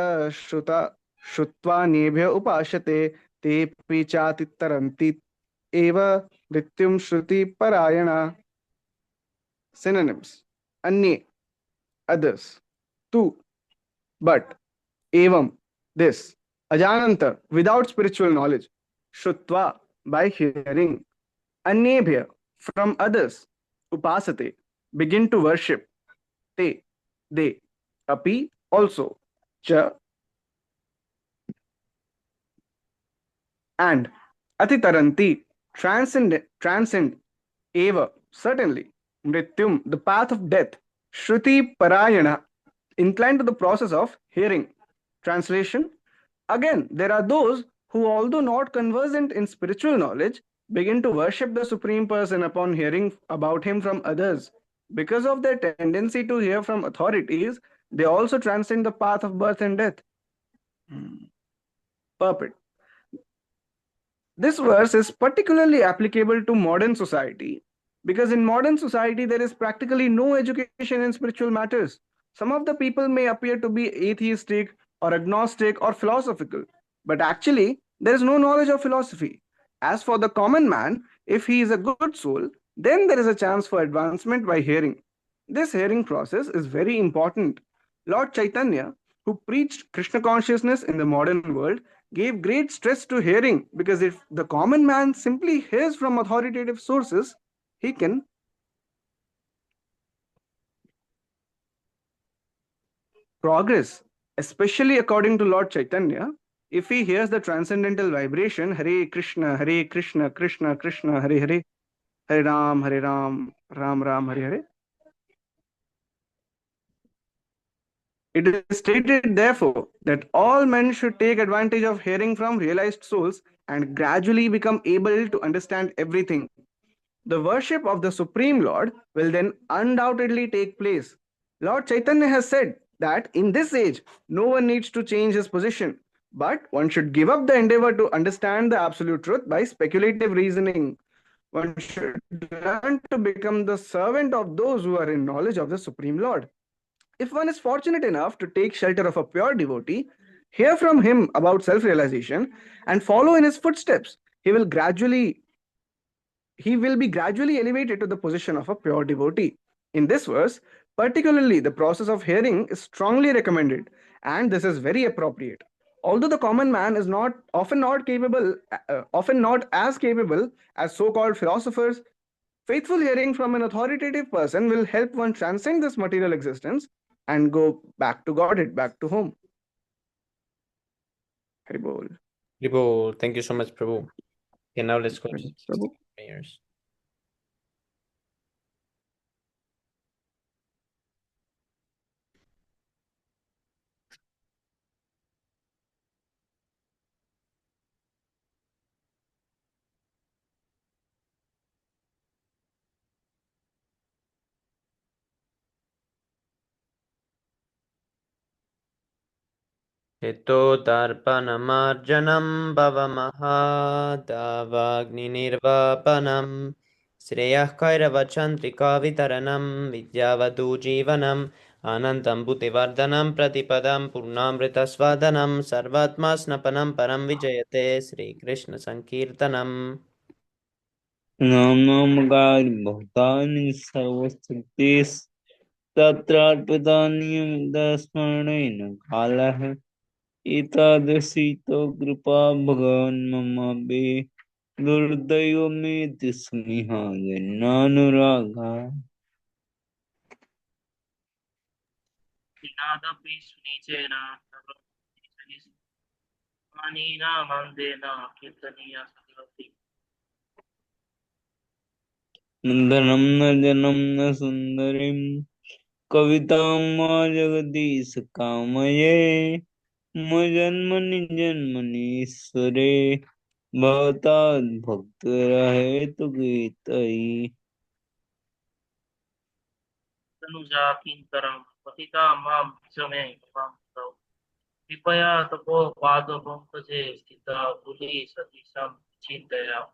श्रुत्वान्येभ्य उपासते तेऽपि चातितरन्ति एव मृत्युं श्रुतिपरायणा. Synonyms: अन्ये, others; tu, but; evam, this; ajananta, without spiritual knowledge; shrutva, by hearing; anyebhya, from others; upasate, begin to worship; te, they; api, also; cha, and; atitaranti, transcend; eva, certainly; mrityum, the path of death; shruti parayana, inclined to the process of hearing. Translation: again, there are those who, although not conversant in spiritual knowledge, begin to worship the Supreme Person upon hearing about him from others. Because of their tendency to hear from authorities, they also transcend the path of birth and death. Purport: this verse is particularly applicable to modern society Because in modern society, there is practically no education in spiritual matters. Some of the people may appear to be atheistic or agnostic or philosophical, but actually, there is no knowledge of philosophy. As for the common man, if he is a good soul, then there is a chance for advancement by hearing. This hearing process is very important. Lord Chaitanya, who preached Krishna consciousness in the modern world, gave great stress to hearing because if the common man simply hears from authoritative sources, he can progress, especially according to Lord Chaitanya. If he hears the transcendental vibration, Hare Krishna, Krishna Krishna, Hare Hare, Hare Ram, Ram Ram, Hare Hare. It is stated, therefore, that all men should take advantage of hearing from realized souls and gradually become able to understand everything. The worship of the Supreme Lord will then undoubtedly take place. Lord Chaitanya has said that in this age, no one needs to change his position, but one should give up the endeavor to understand the absolute truth by speculative reasoning. One should learn to become the servant of those who are in knowledge of the Supreme Lord. If one is fortunate enough to take shelter of a pure devotee, hear from him about self realization, and follow in his footsteps, he will be gradually elevated to the position of a pure devotee. In this verse, particularly, the process of hearing is strongly recommended, and this is very appropriate. Although the common man is not often not as capable as so-called philosophers, faithful hearing from an authoritative person will help one transcend this material existence and go back to Godhead, back to home. Hari Bol. Prabhu, thank you so much, Prabhu. Okay, now let's go to the Prabhu. prayers. हितोदर्पणमार्जनं भवमहादावाग्निर्वापनं श्रेयः कैरवचन्द्रिकावितरणं विद्यावधूजीवनम् अनन्तं बुद्धिवर्धनं प्रतिपदं पूर्णामृतस्वादनं सर्वात्मा स्नपनं परं विजयते श्रीकृष्णसङ्कीर्तनम् नाम नामगारि भूतानि सर्वशक्तिस् तत्रार्पितान्यं कालः एतादृशी तो कृपा भगवान् मम मे दुर्दैव मे तिस्मिह जन्नानुरागा Ninadapi Sunichena Manina Mandena Kirtaniya Sagrati नन्दनं न जनं न सुन्दरीं कवितां मा जगदीश कामये मजन्मनि जन्मनीश्वरे भवताद् भक्तिरहेतु गीतै Tanuja Kintaram Patita Mam Same Mam Tau Vipaya Tapo Pada Pankase Stita Buli Satisam Chintaya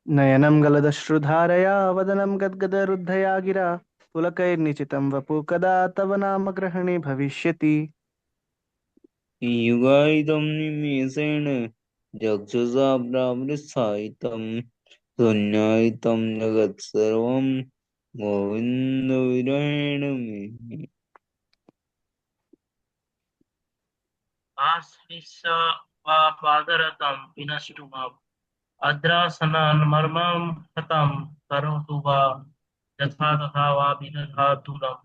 नयनं गलदश्रुधारया वदनं गद्गदरुद्धया गिरा पुलकैर्निचितं वपु कदा तव नाम ग्रहणे भविष्यति युगायितं निमेषेण चक्षुषा प्रावृत्सायितं शून्यायितं जगत्सर्वं गोविन्दविरहेण मे Asvisa Padaratam Pinashtumab Adrasanan Marmam Katam Karotuva Yatha Tatha Va Vinadhaturam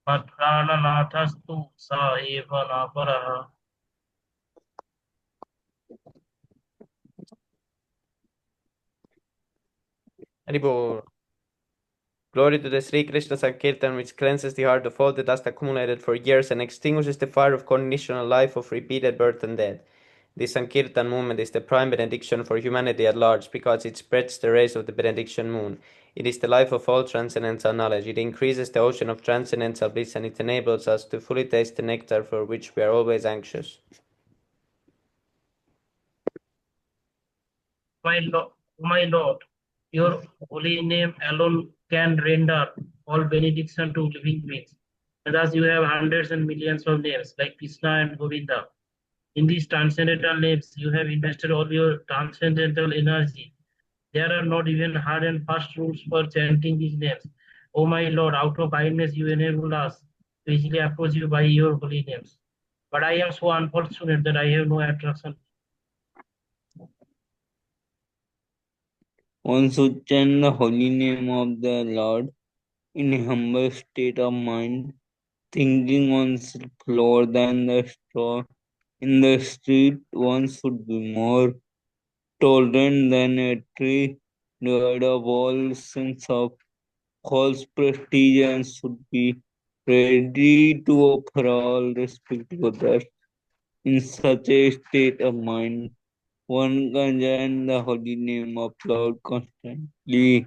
Madhrananathastu Sa Eva Naparaha Haribol. Glory to the Sri Krishna Sankirtan, which cleanses the heart of all the dust accumulated for years and extinguishes the fire of conditional life of repeated birth and death. The Sankirtan movement is the prime benediction for humanity at large because it spreads the rays of the benediction moon. It is the life of all transcendental knowledge. It increases the ocean of transcendental bliss and it enables us to fully taste the nectar for which we are always anxious. My Lord, Your holy name alone can render all benediction to living beings. And thus you have hundreds and millions of names like Krishna and Govinda. In these transcendental names, you have invested all your transcendental energy. There are not even hard and fast rules for chanting these names. O my Lord, out of kindness you enable us to easily approach you by your holy names. But I am so unfortunate that I have no attraction. One should chant the holy name of the Lord in a humble state of mind, thinking oneself lower than the straw in the street. One should be more tolerant than a tree, devoid of all sense of false prestige, and should be ready to offer all respect to others. In such a state of mind, one can chant the holy name of Lord constantly.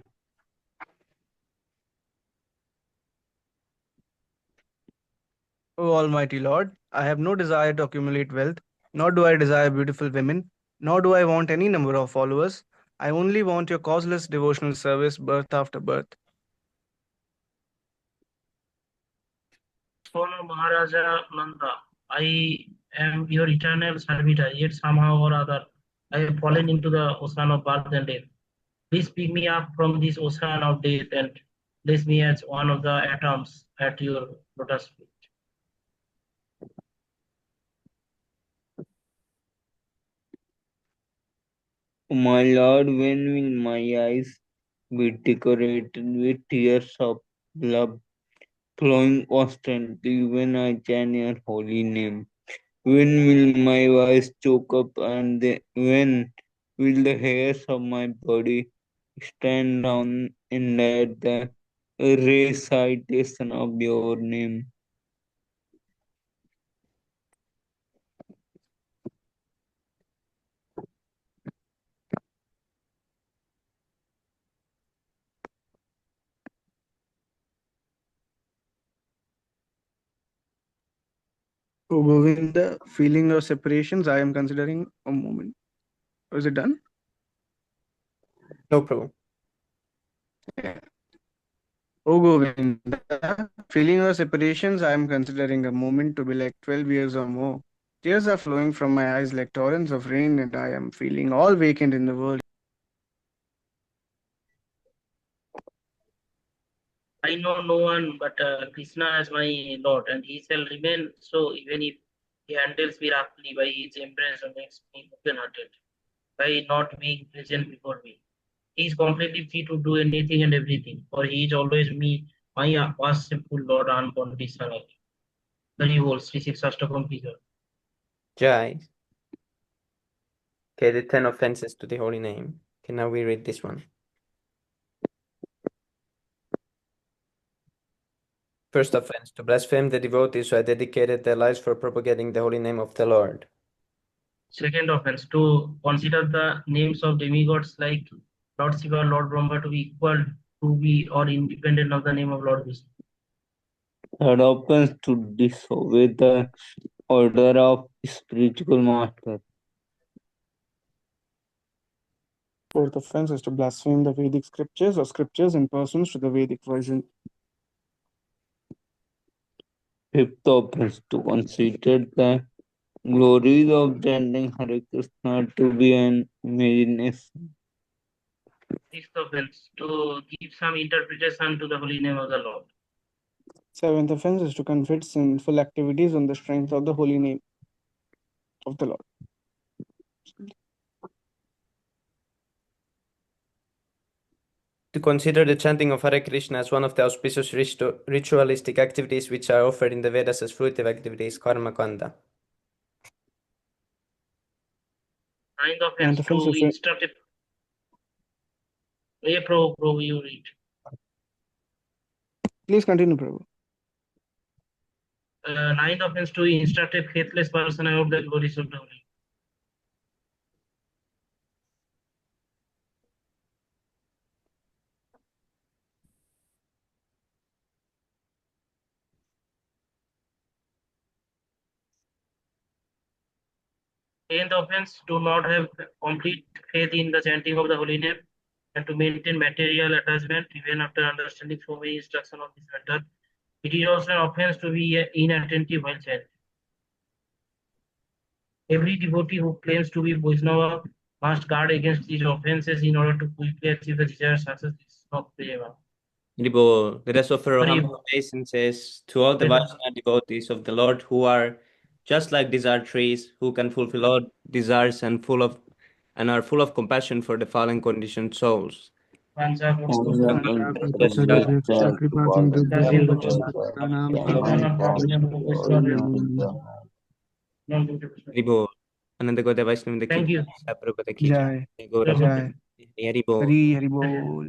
O Almighty Lord, I have no desire to accumulate wealth, nor do I desire beautiful women, nor do I want any number of followers. I only want your causeless devotional service birth after birth. Son of Maharaja Nanda, I am your eternal servitor, yet somehow or other I have fallen into the ocean of birth and death. Please pick me up from this ocean of death and place me as one of the atoms at your lotus feet. My Lord, when will my eyes be decorated with tears of love flowing constantly when I chant your holy name? When will my voice choke up and when will the hairs of my body stand down and at the recitation of your name? O Govinda, feeling your separations, I am considering a moment. Is it done? No problem. Yeah. O Govinda, feeling your separations, I am considering a moment to be like 12 years or more. Tears are flowing from my eyes like torrents of rain, and I am feeling all vacant in the world. I know no one but Krishna as my Lord, and he shall remain so even if he handles me roughly by his embrace and makes me open hearted, by not being present before me. He is completely free to do anything and everything, for he is always me, my worshipful Lord unconditionally. Very whole, Sri Shastakam figure. Jai. Okay, the 10 offenses to the holy name. Okay, now we read this one. First offense, to blaspheme the devotees who had dedicated their lives for propagating the holy name of the Lord. Second offense, to consider the names of demigods like Lord Shiva, Lord Brahma to be equal to be or independent of the name of Lord Vishnu. Third offense, to disobey the order of spiritual master. Fourth offense is to blaspheme the Vedic scriptures or scriptures in persons to the Vedic version. Fifth offense, to consider the glories of chanting Hare Krishna to be an imagination. Sixth offense, to give some interpretation to the holy name of the Lord. Seventh offense is to confess sinful activities on the strength of the holy name of the Lord. To consider the chanting of Hare Krishna as one of the auspicious ritualistic activities which are offered in the Vedas as fruitive activities, karma kanda. Ninth offense, Ninth offense to is instruct a Prabhu, you read. Please continue, Prabhu. Ninth offense, to instruct a faithless person about the glories of the holy. Tenth offense, to not have complete faith in the chanting of the holy name. and to maintain material attachment even after understanding so many instructions on this matter. It is also an offense to be inattentive while chanting. Every devotee who claims to be Vaishnava must guard against these offenses in order to quickly achieve the desired success. This is not Prema. Haribol. Let us offer our Hari humble obeisances to all the Bol. Vaishnava devotees of the Lord who are just like desire trees, who can fulfill all desires and are full of compassion for the fallen conditioned souls. Pancha Panchakalpatarubhyaksha kripasindhubhyo vaishnavanam Haribol. Ananda Gaudiya Vaishnava Thank Ki you. Jai, Prabhupada Ki Jai Jai, Gaura Jai Haribol. Hari Hari Bol.